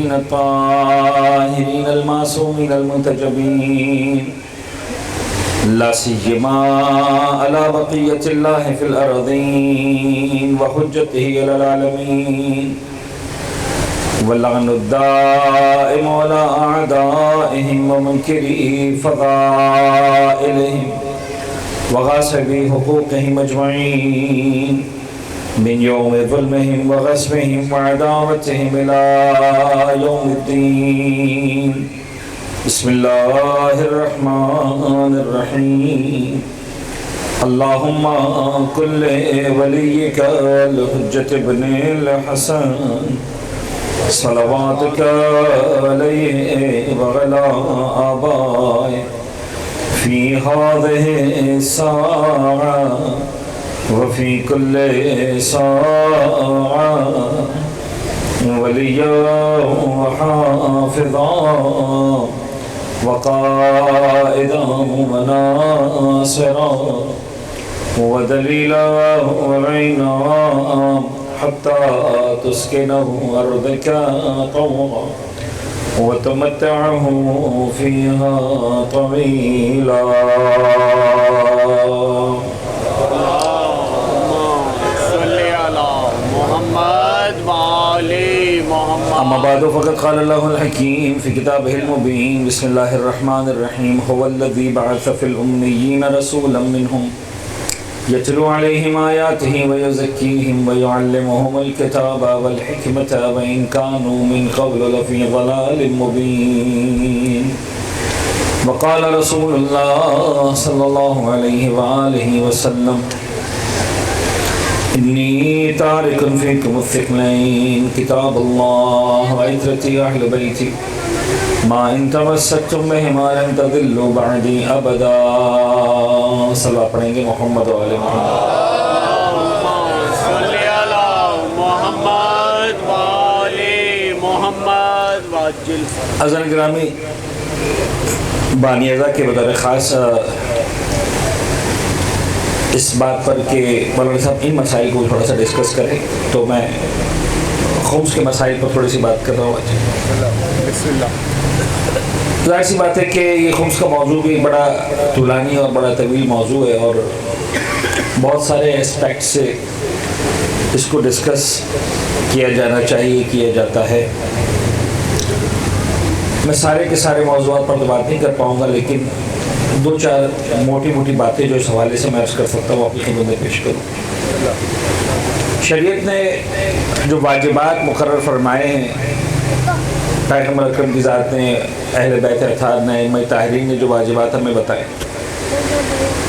الطيبين الطاهرين المعصومين المنتجبين لا سيما على بقية الله في الأرضين وحجته على العالمين واللعن الدائم على أعدائهم ومنكري فضائلهم وغاصبي حقوقهم أجمعين من يوم ظلمهم وغصبهم وعداوتهم إلى يوم الدين. بسم الله الرحمن الرحيم. اللهم كن لوليك الحجة ابن الحسن صلواتك عليه وعلى آبائه في هذه الساعة وفي كل ساعة وليا وحافظا وقائدا وناصرا ودليلا وعينا حتى تسكنه أرضك طوعا وتمتعه فيها طويلا. أما بعد فقد قال الله الحكيم في كتابه المبين. بسم الله الرحمن الرحيم. هو الذي بعث في الأميين رسولا منهم يتلو عليهم آياته ويزكيهم ويعلمهم الكتاب والحكمة وإن كانوا من قبل لفي ضلال مبين. وقال رسول الله صلى الله عليه وآله وسلم إني تارك فيكم الثقلين كتاب الله وعترتي أهل بيتي ما إن تمسكتم بهما لن تضلوا بعدي أبدا. صلوات پڑھیں گے محمد و آل محمد. صلی علی محمد و آل محمد وعجل. عزیزان گرامی، بانی ازا کے بطور خاص اس بات پر کہ مولانا صاحب ان مسائل کو تھوڑا سا ڈسکس کریں، تو میں خمس کے مسائل پر تھوڑی سی بات کر رہا ہوں. بسم اللہ. ظاہر سی بات ہے کہ یہ خمس کا موضوع بھی بڑا طولانی اور بڑا طویل موضوع ہے اور بہت سارے اسپیکٹ سے اس کو ڈسکس کیا جانا چاہیے، کیا جاتا ہے. میں سارے کے سارے موضوعات پر تو بات نہیں کر پاؤں گا، لیکن دو چار موٹی موٹی باتیں جو اس حوالے سے میں عرض کر سکتا ہوں اپنی خدمت میں پیش کروں. شریعت نے جو واجبات مقرر فرمائے ہیں، پیغمبر اکرم کی ذات نے، اہل بیت اطہار نے، ائمہ طاہرین نے جو واجبات ہمیں بتائے،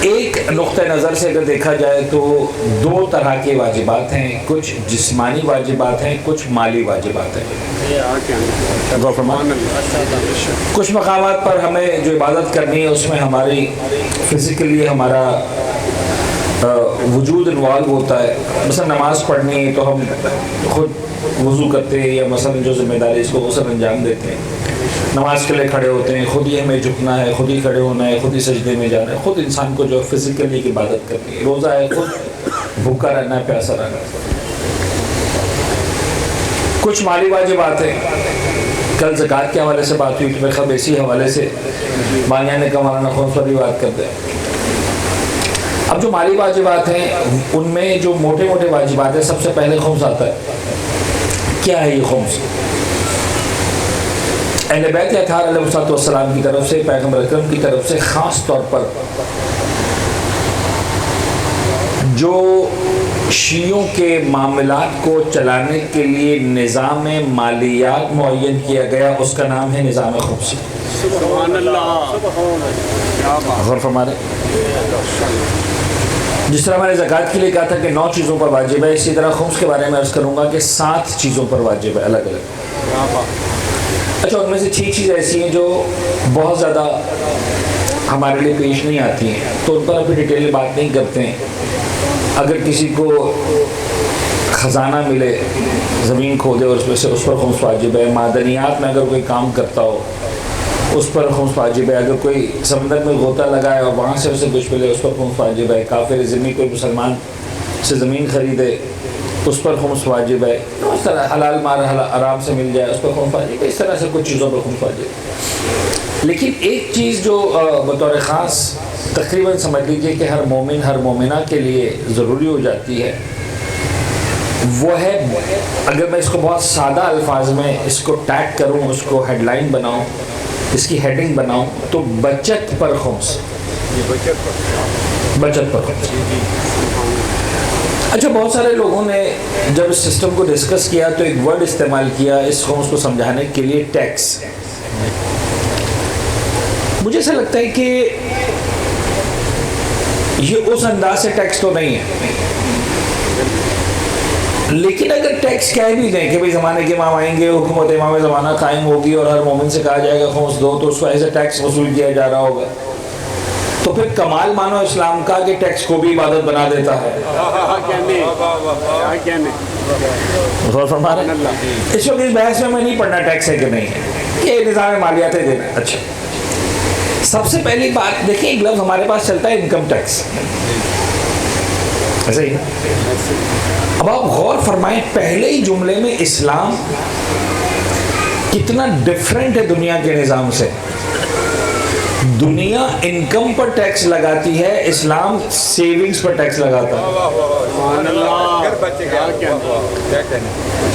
ایک نقطہ نظر سے اگر دیکھا جائے تو دو طرح کے واجبات ہیں. کچھ جسمانی واجبات ہیں، کچھ مالی واجبات ہیں. کچھ مقامات پر ہمیں جو عبادت کرنی ہے اس میں ہماری فزیکلی ہمارا وجود انوالو ہوتا ہے. مثلا نماز پڑھنی ہے تو ہم خود وضو کرتے ہیں، یا مثلا جو ذمہ داری اس کو غسل انجام دیتے ہیں، نماز کے لیے کھڑے ہوتے ہیں، خود ہی ہمیں جھکنا ہے، خود ہی کھڑے ہونا ہے، خود ہی سجدے میں جانا ہے. خود انسان کو جو فزیکلی عبادت کرنی ہے. روزہ ہے، خود بھوکا رہنا ہے، پیاسا رہنا ہے. کچھ مالی واجبات ہیں. کل زکوٰۃ کے حوالے سے بات ہوئی تو میرے خیال اسی حوالے سے بانیان نے مولانا خمس پر بھی بات کرتے ہیں. اب جو مالی واجبات ہیں ان میں جو موٹے موٹے واجبات ہیں، سب سے پہلے خمس آتا ہے. کیا ہے یہ خمس؟ اہل بیت اطہار علیہ السلام کی طرف سے، پیغمبر اکرم کی طرف سے خاص طور پر جو شیعوں کے معاملات کو چلانے کے لیے نظام مالیات معین کیا گیا، اس کا نام ہے نظام خمس. سبحان اللہ. غور فرما رہے. جس طرح میں نے زکوٰۃ کے لیے کہا تھا کہ 9 چیزوں پر واجب ہے، اسی طرح خمس کے بارے میں عرض کروں گا کہ 7 چیزوں پر واجب ہے، الگ الگ. اچھا، ان میں سے 6 چیزیں ایسی ہیں جو بہت زیادہ ہمارے لیے پیش نہیں آتی ہیں، تو ان پر ابھی ڈیٹیل میں بات نہیں کرتے ہیں. اگر کسی کو خزانہ ملے، زمین کھودے اور اس میں سے اس پر خمس واجب ہے. معدنیات میں اگر کوئی کام کرتا ہو اس پر خمس واجب ہے. اگر کوئی سمندر میں غوطہ لگائے اور وہاں سے اسے کچھ ملے اس پر خمس واجب ہے. کافر ذمہ کوئی مسلمان سے زمین خریدے اس پر خمس واجب ہے، اس طرح حلال مال آرام سے مل جائے اس پر خمس واجب ہے، اس طرح سے کچھ چیزوں پر خمس واجب ہے۔ لیکن ایک چیز جو بطور خاص تقریباً سمجھ لیجیے کہ ہر مومن ہر مومنہ کے لیے ضروری ہو جاتی ہے، وہ ہے، اگر میں اس کو بہت سادہ الفاظ میں اس کو ٹیگ کروں، اس کو ہیڈ لائن بناؤں، اس کی ہیڈنگ بناؤں، تو بچت پر خمس، بچت پر خمس۔ اچھا، بہت سارے لوگوں نے جب اس سسٹم کو ڈسکس کیا تو ایک ورڈ استعمال کیا اس خمس کو سمجھانے کے لیے، ٹیکس۔ مجھے ایسا لگتا ہے کہ یہ اس انداز سے ٹیکس تو نہیں ہے، لیکن اگر ٹیکس کہہ بھی دیں کہ بھئی زمانے کے امام آئیں گے، حکومت امام زمانہ قائم ہوگی اور ہر مومن سے کہا جائے گا خمس دو، تو اس کو ایسے ٹیکس وصول کیا جا رہا ہوگا، تو پھر کمال مانو اسلام کا کہ ٹیکس کو بھی عبادت بنا دیتا ہے۔ غور فرما رہے ہیں؟ اس وقت اس بحث میں نہیں پڑھنا ٹیکس ہے کہ نہیں ہے، یہ نظام مالیاتیں دینا ہے۔ اچھا، سب سے پہلی بات دیکھیں، ایک لفظ ہمارے پاس چلتا ہے انکم ٹیکس، ایسا ہی نا؟ اب آپ غور فرمائیں، پہلے ہی جملے میں اسلام کتنا ڈیفرنٹ ہے دنیا کے نظام سے۔ دنیا انکم پر ٹیکس لگاتی ہے، اسلام سیونگز پر ٹیکس لگاتا ہے۔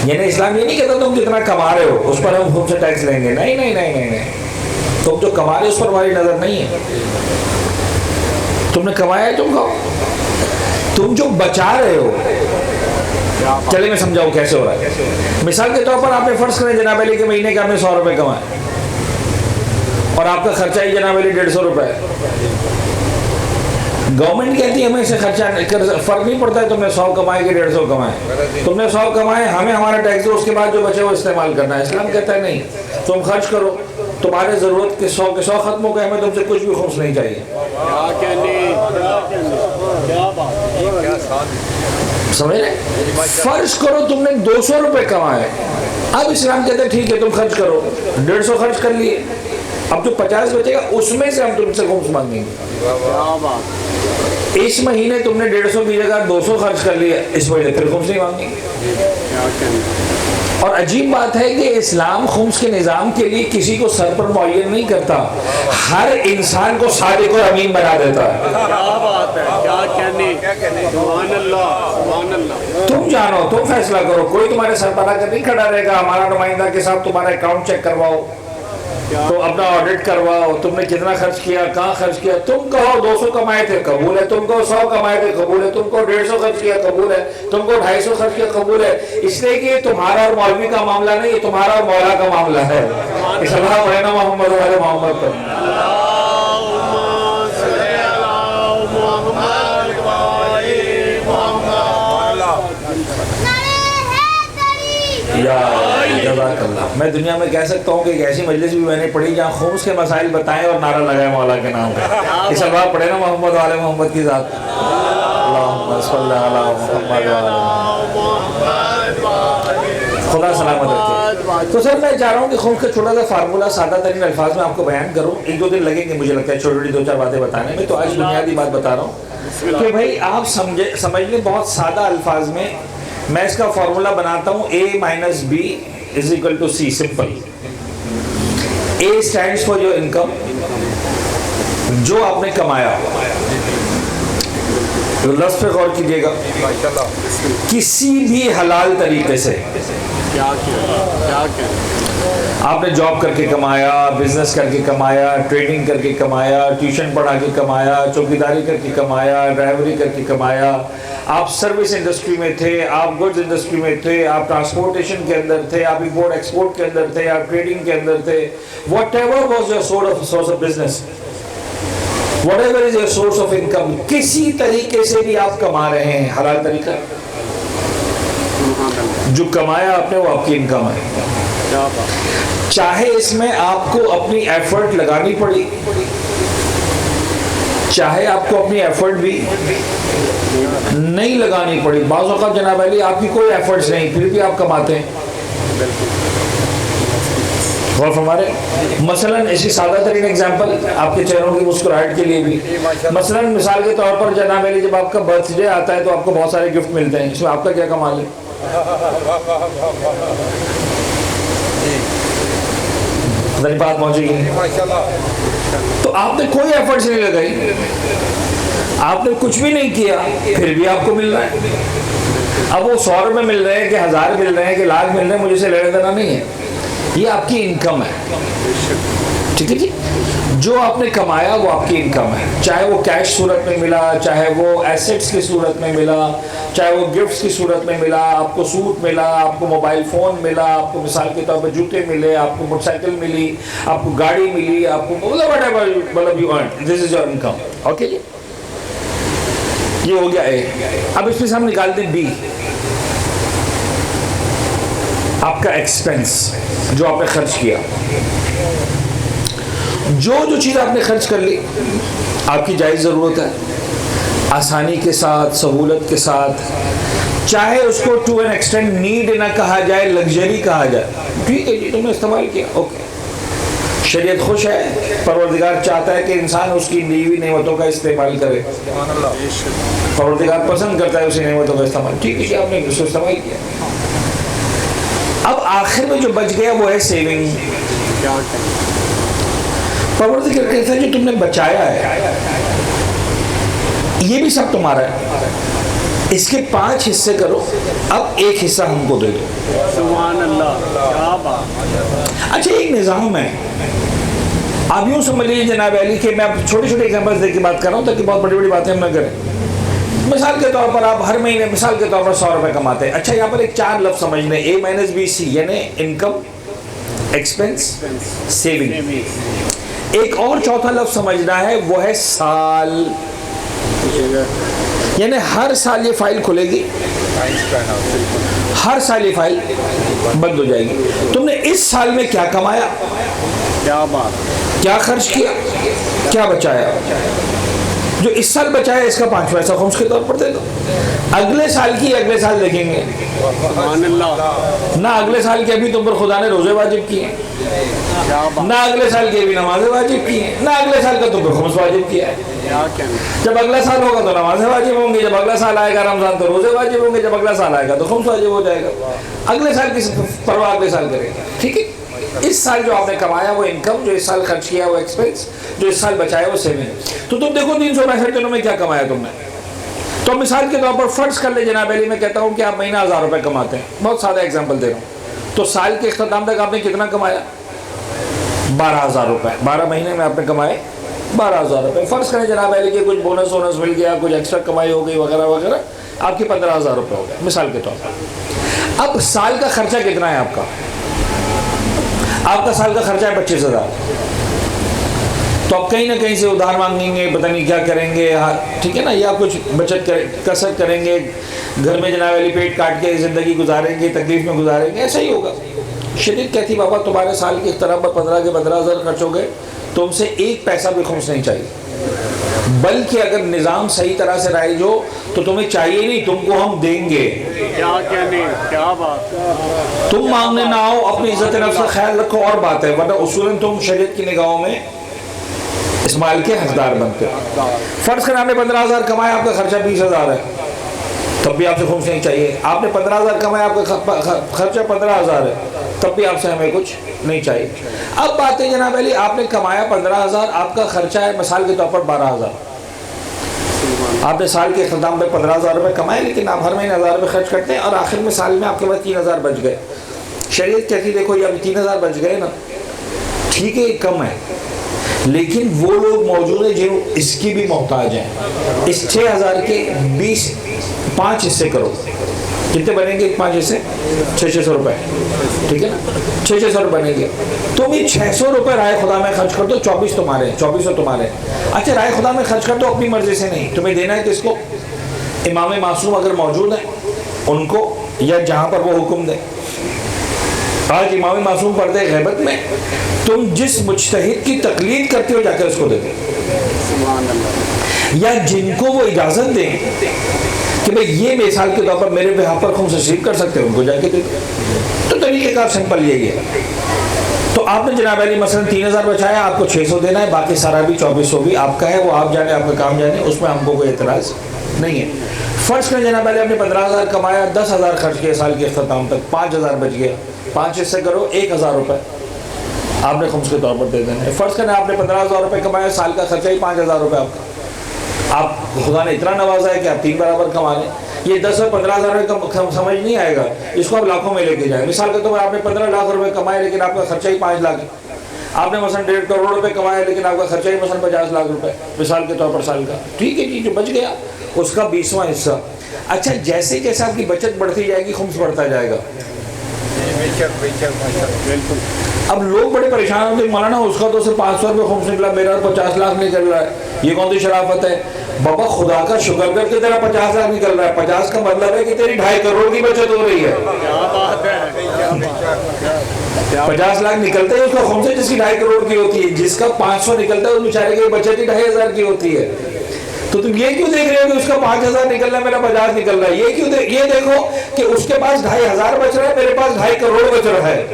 یعنی اسلام یہ نہیں کہتا تم جتنا کما رہے ہو اس پر ہم خود سے ٹیکس لیں گے، نہیں نہیں نہیں نہیں نہیں، تم جو کما رہے ہو اس پر ہماری نظر نہیں ہے، تم نے کمایا ہے تم کھاؤ، تم جو بچا رہے ہو، چلے میں سمجھاؤں کیسے ہو رہا ہے۔ مثال کے طور پر آپ نے فرض کریں جناب علی کے مہینے کا آپ نے 100 روپے کمائے اور آپ کا خرچہ ہی جناب علی 150 روپے ہے، گورنمنٹ کہتی ہے ہمیں اسے خرچہ فرق نہیں پڑتا ہے، تم نے 100 کمائے کہ 150 کمائے، تم نے 100 کمائے، ہمیں ہمارا ٹیکس دو، اس کے بعد جو بچے وہ استعمال کرنا ہے۔ اسلام کہتا ہے نہیں، تم خرچ کرو، تمہارے ضرورت کے 100 کے 100 ختم ہو گئے، ہمیں تم سے کچھ بھی خمس نہیں چاہیے۔ سمجھ رہے؟ فرض کرو تم نے 200 روپے کمائے، اب اسلام کہتا ہے ٹھیک ہے تم خرچ کرو، 150 خرچ کر لیے، اب جو 50 بچے گا اس میں سے ہم تم سے خمس مانگیں گے۔ اس مہینے تم نے 150 کی جگہ 200 خرچ کر لیا، اس مہینے پھر خمس نہیں مانگیں گے۔ اور عجیب بات ہے کہ اسلام خمس کے نظام کے لیے کسی کو سر پر معین نہیں کرتا، ہر انسان کو صادق و امین بنا دیتا ہے۔ کیا بات ہے، کیا کہنے، سبحان اللہ، سبحان اللہ۔ تم جانو، تم فیصلہ کرو، کوئی تمہارے سر پر آ کر نہیں کھڑا رہے گا، ہمارا نمائندہ کے ساتھ تمہارا اکاؤنٹ چیک کرواؤ، تو اپنا آڈٹ کرواؤ، تم نے کتنا خرچ کیا، کہاں خرچ کیا، تم کہو 200 کمائے تھے قبول ہے، تم کہو 100 کمائے تھے قبول ہے، تم کہو 150 خرچ کیا قبول ہے، تم کو 250 خرچ کیا قبول ہے، اس لیے کہ یہ تمہارا اور مولوی کا معاملہ نہیں، یہ تمہارا اور مولا کا معاملہ ہے۔ اس اللہ پڑھنا محمد والے محمد پر۔ جزاک اللہ۔ میں دنیا میں کہہ سکتا ہوں کہ ایک ایسی مجلس بھی میں نے پڑھی جہاں خمس کے مسائل بتائیں اور نعرہ لگائے مولا کے نام کا۔ اس اللہ پڑھے نا محمد والے محمد کی ذات، اللہم صلی علی محمد خدا سلامت رکھے۔ تو سر میں چاہ رہا ہوں کہ خمس کا چھوٹا سا فارمولہ سادہ ترین الفاظ میں آپ کو بیان کروں، 1-2 دن لگیں گے مجھے لگتا ہے چھوٹی چھوٹی 2-4 باتیں بتانے میں، تو آج بنیادی بات بتا رہا ہوں کہ بھائی آپ سمجھ لیں بہت سادہ الفاظ میں، میں اس کا فارمولہ بناتا ہوں A - B = C، simple. A stands for your income، جو آپ نے کمایا، لفظ پہ غور کیجئے گا، کسی بھی حلال طریقے سے، آپ نے جاب کر کے کمایا، بزنس کر کے کمایا، ٹریڈنگ کر کے کمایا، ٹیوشن پڑھا کے کمایا، چوکیداری کر کے کمایا، ڈرائیوری کر کے کمایا، آپ سروس انڈسٹری میں تھے، آپ گڈز انڈسٹری میں تھے، آپ ٹرانسپورٹیشن کے اندر تھے، آپ امپورٹ ایکسپورٹ کے اندر تھے، آپ ٹریڈنگ کے اندر تھے، what ever was your source of business, what ever is your source of income, کسی طریقے سے بھی آپ کما رہے ہیں، حلال طریقہ، جو کمایا آپ نے وہ آپ کی انکم ہے، چاہے اس میں آپ کو اپنی ایفرٹ لگانی پڑی، چاہے آپ کو اپنی ایفرٹ بھی نہیں لگانی پڑی، بعض اوقات جناب علی آپ کی کوئی ایفرٹس نہیں پھر بھی آپ کماتے ہیں۔ غور فرمائے، مثلا ایسی سادہ ترین ایگزامپل آپ کے چہروں کی مسکراہٹ کے لیے بھی، مثلا مثال کے طور پر جناب علی جب آپ کا برتھ ڈے آتا ہے تو آپ کو بہت سارے گفٹ ملتے ہیں، اس میں آپ کا کیا کمال ہے؟ پتہ نہیں بات پہنچے گی. تو آپ نے کوئی ایفرٹس نہیں لگائی, آپ نے کچھ بھی نہیں کیا, پھر بھی آپ کو مل رہا ہے. اب وہ 100 روپے مل رہے ہیں کہ 1000 مل رہے ہیں کہ لاکھ مل رہے ہیں, مجھے سے لینا دینا نہیں ہے, یہ آپ کی انکم ہے. ٹھیک ہے جی, جو آپ نے کمایا وہ آپ کی انکم ہے, چاہے وہ کیش صورت میں ملا, چاہے وہ ایسٹس کی صورت میں ملا, چاہے وہ گفٹس کی صورت میں ملا, آپ کو سوٹ ملا, آپ کو موبائل فون ملا, آپ کو مثال کے طور پر جوتے ملے, آپ کو موٹر سائیکل ملی, آپ کو گاڑی ملی, آپ کو مطلب you earn, this is your income. Okay جی, یہ ہو گیا اے. اب اس میں سے ہم نکال دیں بی, آپ کا ایکسپینس جو آپ نے خرچ کیا. جو چیز آپ نے خرچ کر لی آپ کی جائز ضرورت ہے, آسانی کے ساتھ, سہولت کے ساتھ, چاہے اس کو ٹو این ایکسٹینٹ نیڈ نہ کہا جائے, لگژری کہا جائے, ٹھیک ہے جی تم نے استعمال کیا, اوکے. شریعت خوش ہے, پروردگار چاہتا ہے کہ انسان اس کی دیوی نعمتوں کا استعمال کرے, پروردگار پسند کرتا ہے اسی نعمتوں کا استعمال. ٹھیک ہے جی, آپ نے اس کو استعمال کیا. اب آخر میں جو بچ گیا وہ ہے سیونگ. پروردگار کہتا ہے جو تم نے بچایا ہے یہ بھی سب تمہارا ہے, اس کے 5 حصے کرو, اب 1 حصہ ہم کو دے دو. سبحان اللہ, کیا بات. اچھا ایک نظام ہے, آپ یوں سمجھ لیجیے جناب علی کہ میں چھوٹی چھوٹی ایگزامپلس دے کے بات کر رہا ہوں تاکہ بہت بڑی بڑی باتیں ہم نہ کریں. مثال کے طور پر آپ ہر مہینے مثال کے طور پر 100 روپے کماتے ہیں. اچھا یہاں پر ایک 4 لفظ سمجھ لیں, A مائنس B C, یعنی انکم, ایکسپینس, سیونگ. ایک اور چوتھا لفظ سمجھنا ہے, وہ ہے سال, یعنی ہر سال یہ فائل کھلے گی, ہر سال یہ فائل بند ہو جائے گی. تم نے اس سال میں کیا کمایا, کیا بات, کیا خرچ کیا, کیا بچایا, جو اس سال بچایا اس کا 5 پیسہ خمس کے طور پر دے دو. اگلے سال کی اگلے سال دیکھیں گے. سبحان اللہ. نہ اگلے سال کے ابھی تم پر خدا نے روزے واجب کیے ہیں, نہ اگلے سال کی ابھی نمازیں واجب کی ہیں, نہ اگلے سال کا تم پر خمس واجب کیا ہے. جب اگلا سال ہوگا تو نمازیں واجب ہوں گی, جب اگلا سال آئے گا رمضان تو روزے واجب ہوں گے, جب اگلا سال آئے گا تو خمس واجب ہو جائے گا. اگلے سال کی پرواہ اگلے سال کرے گا. ٹھیک ہے, اس سال جو آپ نے کمایا وہ انکم, جو اس سال خرچ کیا وہ ایکسپینس, جو اس سال بچایا وہ سیونگ. تو تم دیکھو 365 دنوں میں کیا کمایا تم نے. تو مثال کے طور پر فرض کر لے جناب علی, میں کہتا ہوں کہ آپ مہینہ 1000 روپے کماتے ہیں, بہت سادہ ایگزامپل دے رہا ہوں, تو سال کے اختتام تک آپ نے کتنا کمایا, 12000 روپے. 12 مہینے میں آپ نے کمائے 12000 روپے. فرض کریں جناب علی کہ کچھ بونس وونس مل گیا, کچھ ایکسٹرا کمائی ہو گئی وغیرہ وغیرہ, آپ کی 15000 روپے ہو گئے مثال کے طور پر. اب سال کا خرچہ کتنا ہے آپ کا, آپ کا سال کا خرچہ ہے 25000. تو آپ کہیں نہ کہیں سے ادھار مانگیں گے, پتہ نہیں کیا کریں گے, ٹھیک ہے نا, یا کچھ بچت کسر کریں گے, گھر میں جناب علی پیٹ کاٹ کے زندگی گزاریں گے, تکلیف میں گزاریں گے, ایسا ہی ہوگا. شریعت کہتی بابا تمہارے سال کے اختتام پر 15 کے 15000 خرچ ہو گئے, تم سے 1 پیسہ بھی خمس نہیں چاہیے, بلکہ اگر نظام صحیح طرح سے رائج ہو تو تمہیں چاہیے نہیں, تم کو ہم دیں گے. کیا کہنے, کیا بات. تم مانگنے نہ آؤ, اپنی عزت نفس کا خیال رکھو اور بات ہے, ورنہ اصولاً تم شریعت کی نگاہوں میں اس مال کے حقدار بنتے. فرض کریں آپ نے 15000 کمایا, آپ کا خرچہ 20000 ہے, تب بھی آپ سے خمس نہیں چاہیے. آپ نے 15000 کمایا, آپ کا خرچہ 15000 ہے, تب بھی آپ سے ہمیں کچھ نہیں چاہیے. اب بات ہے جناب علی, آپ نے کمایا 15000, آپ کا خرچہ ہے مثال کے طور پر 12000. آپ نے سال کے اختتام پہ 15000 روپے کمائے, لیکن آپ ہر مہینے 1000 روپے خرچ کرتے ہیں, اور آخر میں سال میں آپ کے پاس 3000 بچ گئے. شریعت کہتی دیکھو یہ ابھی 3000 بچ گئے نا, ٹھیک ہے یہ کم ہے, لیکن وہ لوگ موجود ہیں جو اس کی بھی محتاج ہیں. اس 6000 کے 5 حصے کرو, کتنے بنیں گے 5 حصے, 600 روپے. ٹھیک ہے نا, 600 بنیں گے. تم یہ 600 روپے رائے خدا میں خرچ کر دو, 24 تمہارے, 2400 تمہارے. اچھا رائے خدا میں خرچ کر دو اپنی مرضی سے نہیں, تمہیں دینا ہے کس کو, امام معصوم اگر موجود ہیں ان کو, یا جہاں پر وہ حکم دیں. آج امام معصوم پردے غیبت میں, تم جس مجتہد کی تقلید کرتے ہو جا کر اس کو دے دیں, یا جن کو وہ اجازت دیں کہ بھئی یہ مثال کے طور پر میرے بہا پر خمس رسید کر سکتے ہیں, ان کو جا کے دے دیں. تو طریقہ کار سمپل یہی ہے. تو آپ نے جناب علی مثلا 3000 بچایا, آپ کو 600 دینا ہے, باقی سارا بھی 2400 بھی آپ کا ہے, وہ آپ جانے, آپ کا کام جانے, اس میں ہم کو کوئی اعتراض نہیں ہے. فرض کریں جناب علی آپ نے 15000 کمایا, 10000 خرچ کیا سال کے اختتام تک, 5000 بچ گیا, 5 حصے کرو 1000 روپے آپ نے خمس کے طور پر دے دینا ہے. فرض کریں آپ نے 15000 روپے کمایا, سال کا خرچہ ہی 5000 روپے آپ کا. آپ خدا نے اتنا نوازا ہے کہ آپ 3 برابر کما لیں. یہ 10 اور 15000 روپے کا سمجھ نہیں آئے گا, اس کو آپ لاکھوں میں لے کے جائیں. مثال کے طور پر آپ نے 15 لاکھ روپے کمائے لیکن آپ کا خرچہ ہی 5 لاکھ ہے. آپ نے مثلا 1.5 کروڑ روپے کمائے لیکن آپ کا خرچہ ہی مثلا 50 لاکھ روپے مثال کے طور پر سال کا. ٹھیک ہے جی, جو بچ گیا اس کا 20واں حصہ. اچھا, جیسے جیسے آپ کی بچت بڑھتی جائے گی خمس بڑھتا جائے گا. اب لوگ بڑے پریشان ہوتے ہیں, مولانا اس کا تو صرف 500 روپے خمس نکلا, میرا 50 لاکھ نکل رہا ہے, یہ کون سی شرافت ہے؟ بابا خدا کا شکر کر کے تیرا 50 لاکھ نکل رہا ہے. 50 کا مطلب ہے کہ تیری 2.5 کروڑ کی بچت ہو رہی ہے. 50 لاکھ نکلتے ہیں اس کا خمس ہے جس کی 2.5 کروڑ کی ہوتی ہے, جس کا 500 نکلتا ہے اس بیچارے کی بچت ہی 2500 کی ہوتی ہے. تو تم یہ کیوں دیکھ رہے ہو کہ اس کا 5000 نکل رہا ہے, میرا 50 نکل رہا ہے؟ یہ کیوں یہ دیکھو کہ اس کے پاس 2500 بچ رہا ہے, میرے پاس 2.5 کروڑ بچ رہا ہے.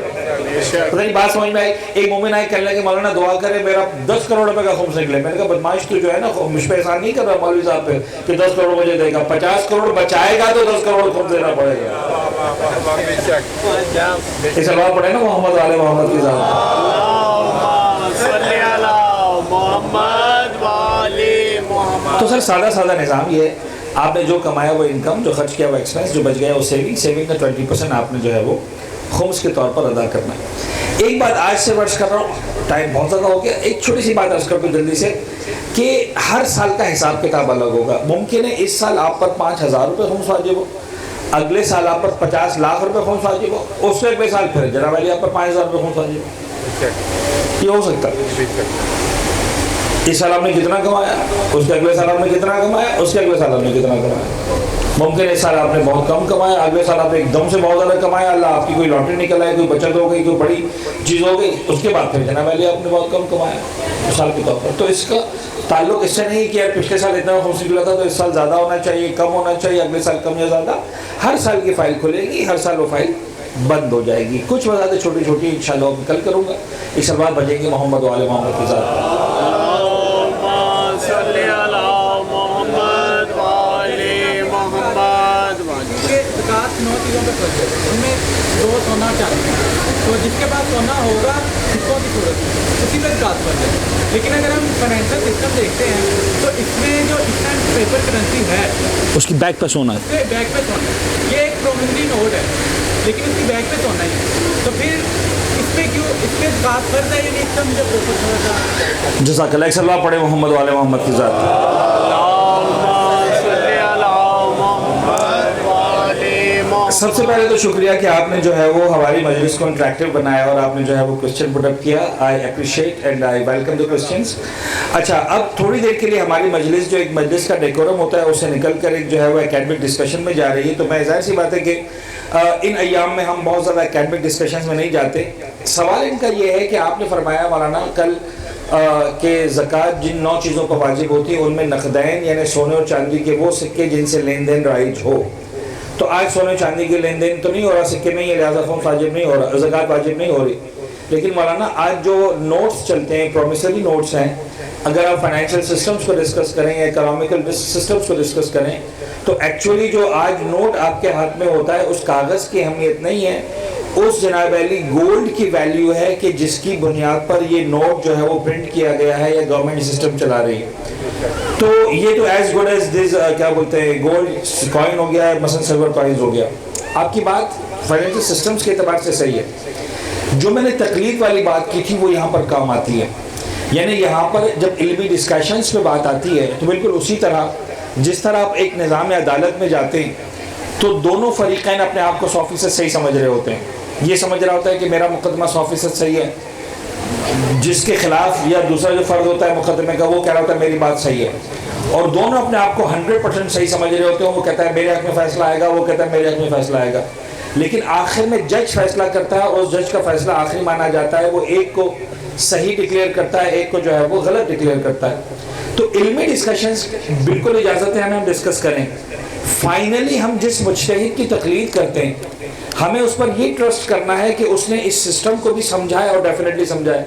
پتہ نہیں بات سمجھ میں آئی. ایک مومن آئے کہنے لگے مولانا دعا کرے میرا 10 کروڑ روپے کا خمس نکلے. میں نے کہا بدمعاش تو جو ہے نا مجھ پہ احسان نہیں کر رہا مولوی صاحب پہ کہ 10 کروڑ مجھے دے گا. 50 کروڑ بچائے گا تو 10 کروڑ خمس دینا پڑے گا. یہ سلوات پڑھے نا محمد والے محمد کی ذات. تو سر سادہ سادہ نظام یہ ہے, آپ نے جو کمایا وہ انکم, جو خرچ کیا وہ ایکسپینس, جو بچ گیا وہ سیونگ کا 20% آپ نے جو ہے وہ خمس کے طور پر ادا کرنا ہے. ایک بات آج سے ورش کر رہا ہوں, ٹائم بہت زیادہ ہو گیا, ایک چھوٹی سی بات عرض کر دوں جلدی سے کہ ہر سال کا حساب کتاب الگ ہوگا. ممکن ہے اس سال آپ پر 5000 روپے خمس واجب ہو, اگلے سال آپ پر 50 لاکھ روپے خمس واجب ہو, اس سے اگلے سال پھر جناب علی آپ پر 5000 روپے خمس واجب ہو. یہ ہو سکتا ہے. اس سال آپ نے کتنا کمایا, اس کے اگلے سال آپ نے کتنا کمایا, اس کے اگلے سال آپ نے کتنا کمایا. ممکن ہے اس سال آپ نے بہت کم کمایا, اگلے سال آپ نے ایک دم سے بہت زیادہ کمایا, اللہ آپ کی کوئی لاٹری نکل آئی, کوئی بچت ہو گئی, کوئی بڑی چیز ہو گئی, اس کے بعد پھر جناب علی آپ نے بہت کم کمایا مثال کے طور پر. تو اس کا تعلق اس سے نہیں کہ یار پچھلے سال اتنا خمس نکلا تھا تو اس سال زیادہ ہونا چاہیے, کم ہونا چاہیے, اگلے سال کم یا زیادہ. ہر سال کی فائل کھلے گی, ہر سال وہ فائل بند ہو جائے گی. کچھ وضاحتیں چھوٹی چھوٹی انشاءاللہ کل کروں گا. ایک سلوات بجیں گے محمد والے محمد کے ساتھ. ان میں 2 سونا چاہیے, تو جس کے پاس سونا ہوگا اس کو بھی صورت اسی میں زکات پر ہے. لیکن اگر ہم فائنینشیل سسٹم دیکھتے ہیں تو اس میں جو اس ٹائم پیپر کرنسی ہے اس کی بیک پہ سونا ہے, بیک پہ سونا, یہ ایک پرومنری نوٹ ہے لیکن اس کی بیک پہ سونا ہے. تو پھر اس پہ کیوں اس پہ زکات فرض ہے یا نہیں, اس کا مجھے فوکس تھوڑا سا. جزاک اللہ. ایک سلوات پڑھے محمد والے محمد کی ذات. سب سے پہلے تو شکریہ کہ آپ نے جو ہے وہ ہماری مجلس کو انٹریکٹیو بنایا اور آپ نے جو ہے وہ کوسچن پٹ اپ کیا. I appreciate and I welcome the questions. اچھا, اب تھوڑی دیر کے لیے ہماری مجلس جو ایک مجلس کا ڈیکورم ہوتا ہے اس سے نکل کر ایک جو ہے وہ اکیڈمک ڈسکشن میں جا رہی ہے. تو میں ظاہر سی بات ہے کہ ان ایام میں ہم بہت زیادہ اکیڈمک ڈسکشنز میں نہیں جاتے. سوال ان کا یہ ہے کہ آپ نے فرمایا مولانا کل کہ زکوٰۃ جن 9 چیزوں پر واجب ہوتی ہے ان میں نقدین یعنی سونے اور چاندی کے وہ سکے جن سے لین دین رائج ہو. تو آج سونے چاندی کے لین دین تو نہیں ہو رہا, سکے نہیں ہے, لہٰذا خمس واجب نہیں ہو رہا, زکوٰۃ واجب نہیں ہو رہی. لیکن مولانا آج جو نوٹس چلتے ہیں پرومیسری نوٹس ہیں, اگر آپ فائنینشیل سسٹمز کو ڈسکس کریں یا اکنامیکل سسٹمز کو ڈسکس کریں تو ایکچولی جو آج نوٹ آپ کے ہاتھ میں ہوتا ہے اس کاغذ کی اہمیت نہیں ہے, اس جناب علی گولڈ کی ویلیو ہے کہ جس کی بنیاد پر یہ نوٹ جو ہے وہ پرنٹ کیا گیا ہے یا گورنمنٹ سسٹم چلا رہی ہے. تو یہ تو ایز گڈ ایز دس کیا بولتے ہیں گولڈ کوائن ہو گیا ہے, مثلا سلور کوائنز ہو گیا. آپ کی بات فائنینشیل سسٹمز کے اعتبار سے صحیح ہے. جو میں نے تقلید والی بات کی تھی وہ یہاں پر کام آتی ہے. یعنی یہاں پر جب علمی ڈسکشنز پہ بات آتی ہے تو بالکل اسی طرح جس طرح آپ ایک نظام عدالت میں جاتے ہیں تو دونوں فریقین اپنے آپ کو 100% صحیح سمجھ رہے ہوتے ہیں. یہ سمجھ رہا ہوتا ہے کہ میرا مقدمہ 100% صحیح ہے, جس کے خلاف یا دوسرا جو فرد ہوتا ہے مقدمے کا وہ کہہ رہا ہوتا ہے میری بات صحیح ہے. اور دونوں اپنے آپ کو 100% صحیح سمجھ رہے ہوتے ہیں. وہ کہتا ہے میرے حق میں فیصلہ آئے گا, وہ کہتا ہے میرے حق میں فیصلہ آئے گا. لیکن آخر میں جج فیصلہ کرتا ہے اور اس جج کا فیصلہ آخری مانا جاتا ہے. وہ ایک کو صحیح ڈکلیئر کرتا ہے, ایک کو جو ہے وہ غلط ڈکلیئر کرتا ہے. تو علمی ڈسکشنز بالکل اجازت ہے ہمیں ڈسکس کریں. فائنلی ہم جس مجتہد کی تقلید کرتے ہیں ہمیں اس پر یہ ٹرسٹ کرنا ہے کہ اس نے اس سسٹم کو بھی سمجھا ہے اور ڈیفینیٹلی سمجھا ہے.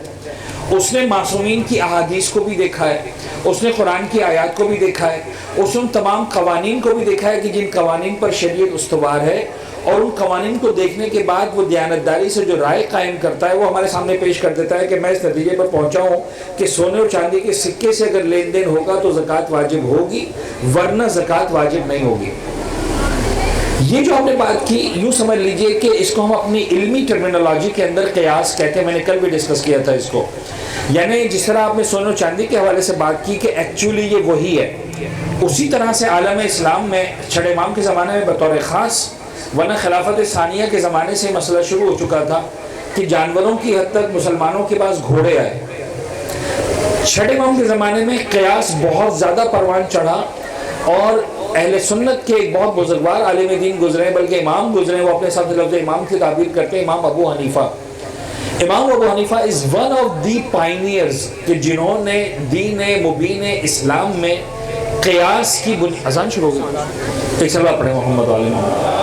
اس نے معصومین کی احادیث کو بھی دیکھا ہے, اس نے قرآن کی آیات کو بھی دیکھا ہے, اس نے ان تمام قوانین کو بھی دیکھا ہے کہ جن قوانین پر شریعت استوار ہے, اور ان قوانین کو دیکھنے کے بعد وہ دیانتداری سے جو رائے قائم کرتا ہے وہ ہمارے سامنے پیش کر دیتا ہے کہ میں اس نتیجے پر پہنچا ہوں کہ سونے اور چاندی کے سکے سے اگر لین دین ہوگا تو زکوٰۃ واجب ہوگی, ورنہ زکوٰۃ واجب نہیں ہوگی. یہ جو ہم نے بات کی یوں سمجھ لیجئے کہ اس کو ہم اپنی علمی ٹرمینالوجی کے اندر قیاس کہتے ہیں. میں نے کل بھی ڈسکس کیا تھا اس کو, یعنی جس طرح آپ نے سونے و چاندی کے حوالے سے بات کی کہ ایکچولی یہ وہی ہے, اسی طرح سے عالم اسلام میں چھٹے امام کے زمانے میں بطور خاص, ورنہ خلافت ثانیہ کے زمانے سے مسئلہ شروع ہو چکا تھا کہ جانوروں کی حد تک مسلمانوں کے پاس گھوڑے آئے. چھٹے امام کے زمانے میں قیاس بہت زیادہ پروان چڑھا, اور اہل سنت کے ایک بہت بزرگوار عالم دین گزرے, بلکہ امام گزرے, وہ اپنے ساتھ لفظ امام کی تعبیر کرتے ہیں, امام Abu Hanifa. Imam Abu Hanifa is one of the pioneers کہ جنہوں نے دین مبین اسلام میں قیاس کی اذان شروع ہو گئی, ایک سلوات پڑھیں محمد علی محمد.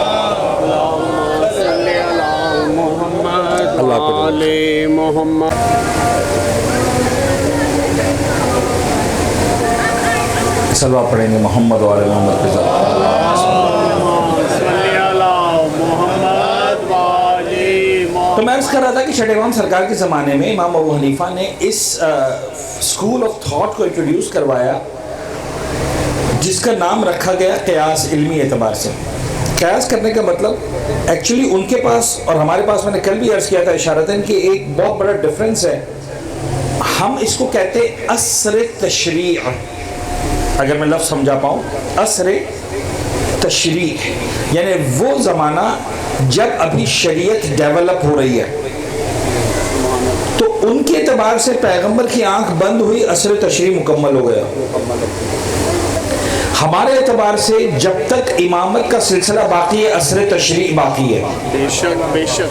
سلوات پڑھیں گے محمد و آل محمد کے ساتھ. تو میں عرض کر رہا تھا کہ چھٹے امام سرکار کے زمانے میں امام ابو حنیفہ نے اس اسکول آف تھاٹ کو انٹروڈیوس کروایا جس کا نام رکھا گیا قیاس. علمی اعتبار سے قیاس کرنے کا مطلب ایکچولی ان کے پاس اور ہمارے پاس, میں نے کل بھی عرض کیا تھا اشارتاً کہ ایک بہت بڑا ڈفرینس ہے. ہم اس کو کہتے ہیں عصر تشریع, اگر میں لفظ سمجھا پاؤں, عصر تشریع یعنی وہ زمانہ جب ابھی شریعت ڈیولپ ہو رہی ہے. تو ان کے اعتبار سے پیغمبر کی آنکھ بند ہوئی, عصر تشریع مکمل ہو گیا. ہمارے اعتبار سے جب تک امامت کا سلسلہ باقی ہے عصر تشریع باقی ہے. بے شک بے شک.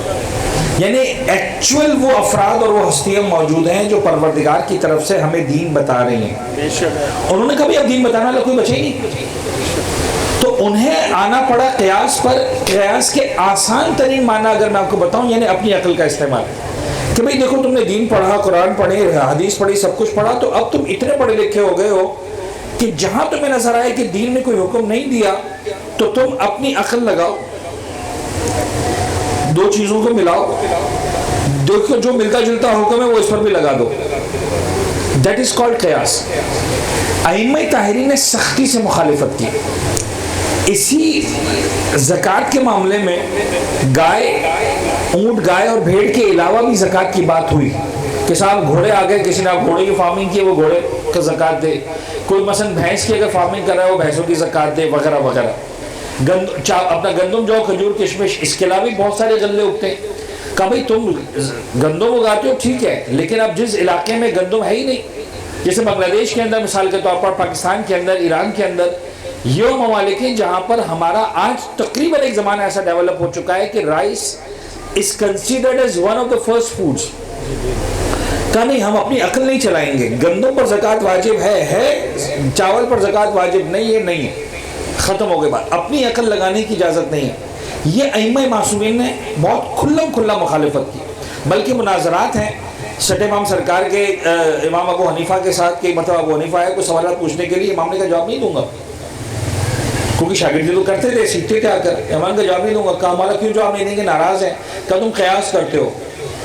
یعنی ایکچول وہ افراد اور وہ ہستیاں موجود ہیں جو پروردگار کی طرف سے ہمیں دین بتا رہی ہیں. بے شک. انہوں نے کبھی اب دین بتانا والا کوئی بچے ہی نہیں, تو انہیں آنا پڑا قیاس پر. قیاس کے آسان ترین معنی اگر میں آپ کو بتاؤں یعنی اپنی عقل کا استعمال, کہ بھئی دیکھو تم نے دین پڑھا, قرآن پڑھے, حدیث پڑھی, سب کچھ پڑھا, تو اب تم اتنے پڑھے لکھے ہو گئے ہو کہ جہاں تمہیں نظر آئے کہ دین نے کوئی حکم نہیں دیا تو تم اپنی عقل لگاؤ, دو چیزوں کو ملاؤ, دیکھو جو ملتا جلتا حکم ہے وہ اس پر بھی لگا دو. دیٹ از کالڈ قیاس. ائمہ طاہرین نے سختی سے مخالفت کی. اسی زکوٰۃ کے معاملے میں گائے, اونٹ, گائے اور بھیڑ کے علاوہ بھی زکوٰۃ کی بات ہوئی کہ صاحب گھوڑے آ گئے, کسی نے آپ گھوڑے کی فارمنگ کی, وہ گھوڑے کا زکوٰۃ دے. کوئی مثلا بھینس کی اگر فارمنگ کر رہا ہے وہ بھینسوں کی زکوٰۃ دے, وغیرہ وغیرہ. اپنا گندم, جو, کھجور, کشمش, اس کے علاوہ بھی بہت سارے غلے اگتے ہیں. کہا بھائی تم گندم اگاتے ہو ٹھیک ہے, لیکن اب جس علاقے میں گندم ہے ہی نہیں, جیسے بنگلہ دیش کے اندر مثال کے طور پر, پاکستان کے اندر, ایران کے اندر, یہ ممالک ہیں جہاں پر ہمارا آج تقریباً ایک زمانہ ایسا ڈیولپ ہو چکا ہے کہ rice is considered as one of the first foods. کہا نہیں ہم اپنی عقل نہیں چلائیں گے, گندم پر زکوٰۃ واجب ہے, چاول پر زکوٰۃ واجب نہیں ہے, ختم ہو گئے بات, اپنی عقل لگانے کی اجازت نہیں ہے. یہ ائمہ معصومین نے بہت کھلا مخالفت کی, بلکہ مناظرات ہیں چھٹے امام سرکار کے امام ابو حنیفہ کے ساتھ, کہ مطلب ابو حنیفہ ہے کوئی سوالات پوچھنے کے لیے, امام نے کا جواب نہیں دوں گا, کیونکہ شاگردی تو کرتے تھے, سیکھتے تھے آ کر, امام کا جواب نہیں دوں گا. کہا مولا کیوں جواب نہیں دیں گے, ناراض ہیں؟ کہا تم قیاس کرتے ہو.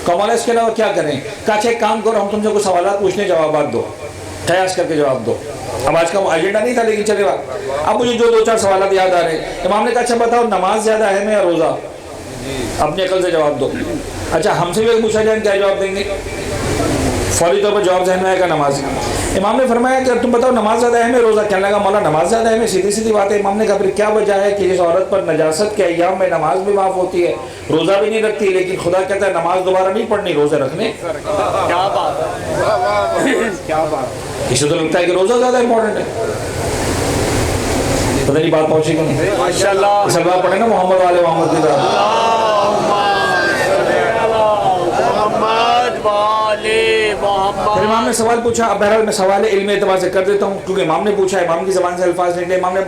کہا مولا اس کے علاوہ کیا کریں؟ کہا اچھا ایک کام کرو, ہم تم سے کوئی سوالات پوچھنے, جوابات دو, قیاس کر کے جواب دو. اب آج کا ایجنڈا نہیں تھا لیکن چلے گا. اب مجھے جو 2-4 سوالات یاد آ رہے ہیں. امام نے کہا اچھا بتاؤ نماز زیادہ اہم ہے یا روزہ؟ اپنی عقل سے جواب دو. اچھا ہم سے بھی پوچھا جائے کیا جواب دیں گے؟ فوری طور پر جواب ذہن میں آئے گا نماز. امام نے فرمایا کہ تم بتاؤ نماز زیادہ اہم ہے روزہ؟ کہنے لگا مولا نماز زیادہ اہم ہے, سیدھی بات ہے. امام نے کہا پھر کیا وجہ ہے کہ اس عورت پر نجاست کے ایام میں نماز بھی معاف ہوتی ہے, روزہ بھی نہیں رکھتی, لیکن خدا کہتا ہے نماز دوبارہ نہیں پڑھنی, روزے رکھنے. کیا بات ہے, کیا بات. اسے تو لگتا ہے کہ روزہ زیادہ امپورٹنٹ ہے. پتہ نہیں بات پہنچی کہ نہیں. ماشاءاللہ. سلوات پڑھیں نا محمد والے محمد کی طرف. محمد والے محمد. پھر امام نے سوال پوچھا. اب بہرحال میں سوال علم اعتبار سے کر دیتا ہوں کیونکہ امام نے پوچھا, امام کی زبان سے الفاظ نکلے. امام نے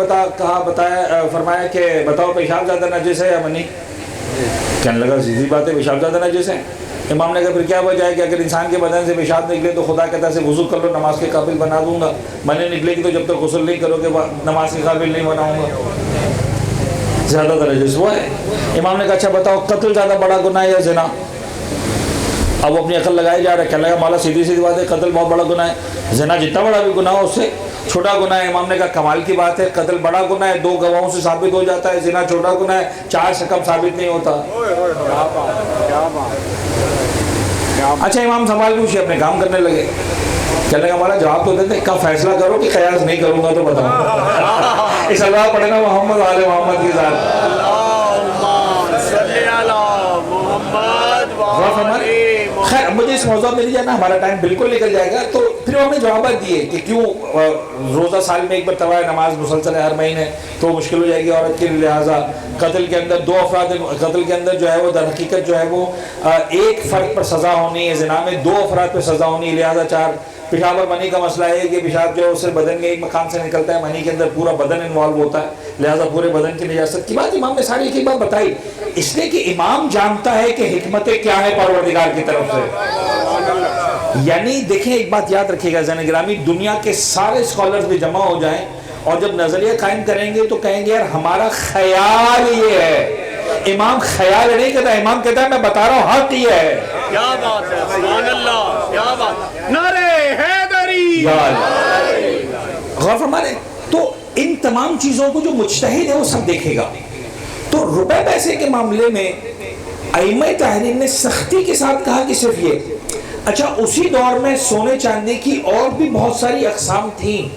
فرمایا کہ بتاؤ پیشاب زیادہ نجس ہے یا منی؟ کہنے لگا سیدھی بات ہے, پیشاب زیادہ نجس ہے. امام نے کہا پھر کیا وجہ ہے کہ اگر انسان کے بدن سے پیشاب نکلے تو خدا کہتا ہے وضو کر لو, نماز کے قابل بنا دوں گا. منی نکلے گی تو جب تک غسل نہیں کرو گے نماز کے قابل نہیں بناؤں گا. زیادہ تر نجس وہ ہے. امام نے کہا اچھا بتاؤ قتل زیادہ بڑا گناہ ہے یا زنا؟ اب وہ اپنی عقل لگائے جا رہا ہے. کہنے لگا مولا سیدھی سیدھی بات ہے, قتل بہت بڑا گناہ ہے, زنا جتنا بڑا بھی گناہ ہو اس سے چھوٹا گناہ ہے. امام نے کہا کمال کی بات ہے, قتل بڑا گناہ ہے 2 گواہوں سے ثابت ہو جاتا ہے, زنا چھوٹا گناہ ہے 4 سے کم ثابت نہیں ہوتا. اچھا امام سوال پوچھے, اپنے کام کرنے لگے. کہنے لگا مولا جواب تو دیتے, کب فیصلہ کرو کہ قیاس نہیں کروں گا تو بتاؤں. اس اللہ پڑھنا محمد آل محمد کی ذات. خیر مجھے اس موضوع میں نہیں جانا, ہمارا ٹائم بالکل نکل جائے گا. تو پھر ہم نے جوابات دیے کہ کیوں روزہ سال میں ایک مرتبہ نماز مسلسل ہے ہر مہینے تو مشکل ہو جائے گی عورت کے لیے. لہٰذا قتل کے اندر 2 افراد, قتل کے اندر جو ہے وہ در حقیقت جو ہے وہ 1 فرد پر سزا ہونی ہے, زنا میں 2 افراد پر سزا ہونی ہے. لہٰذا 4. پیشاب اور منی کا مسئلہ ہے کہ پیشاب جو ہے صرف بدن کے ایک مقام سے نکلتا ہے, منی کے اندر پورا بدن انوالو ہوتا ہے, لہٰذا پورے بدن کی نجاست کی بات امام نے ساری ایک بات بتائی, اس لیے کہ امام جانتا ہے کہ حکمتیں کیا ہے پروردگار کی طرف سے. یعنی دیکھیں ایک بات یاد رکھیے گا زین گرامی, دنیا کے سارے اسکالرز بھی جمع ہو جائیں اور جب نظریہ قائم کریں گے تو کہیں گے یار ہمارا خیال یہ ہے. امام خیال نہیں کہتا, امام کہتا ہے میں بتا رہا ہوں حق یہ ہے. کیا بات ہے, سبحان اللہ, کیا بات. نعرہ حیدری. غور فرمائیں. تو ان تمام چیزوں کو جو مجتہد ہے وہ سب دیکھے گا. تو روپے پیسے کے معاملے میں ائمہ تحریر نے سختی کے ساتھ کہا کہ صرف یہ. اچھا اسی دور میں سونے چاندی کی اور بھی بہت ساری اقسام تھیں,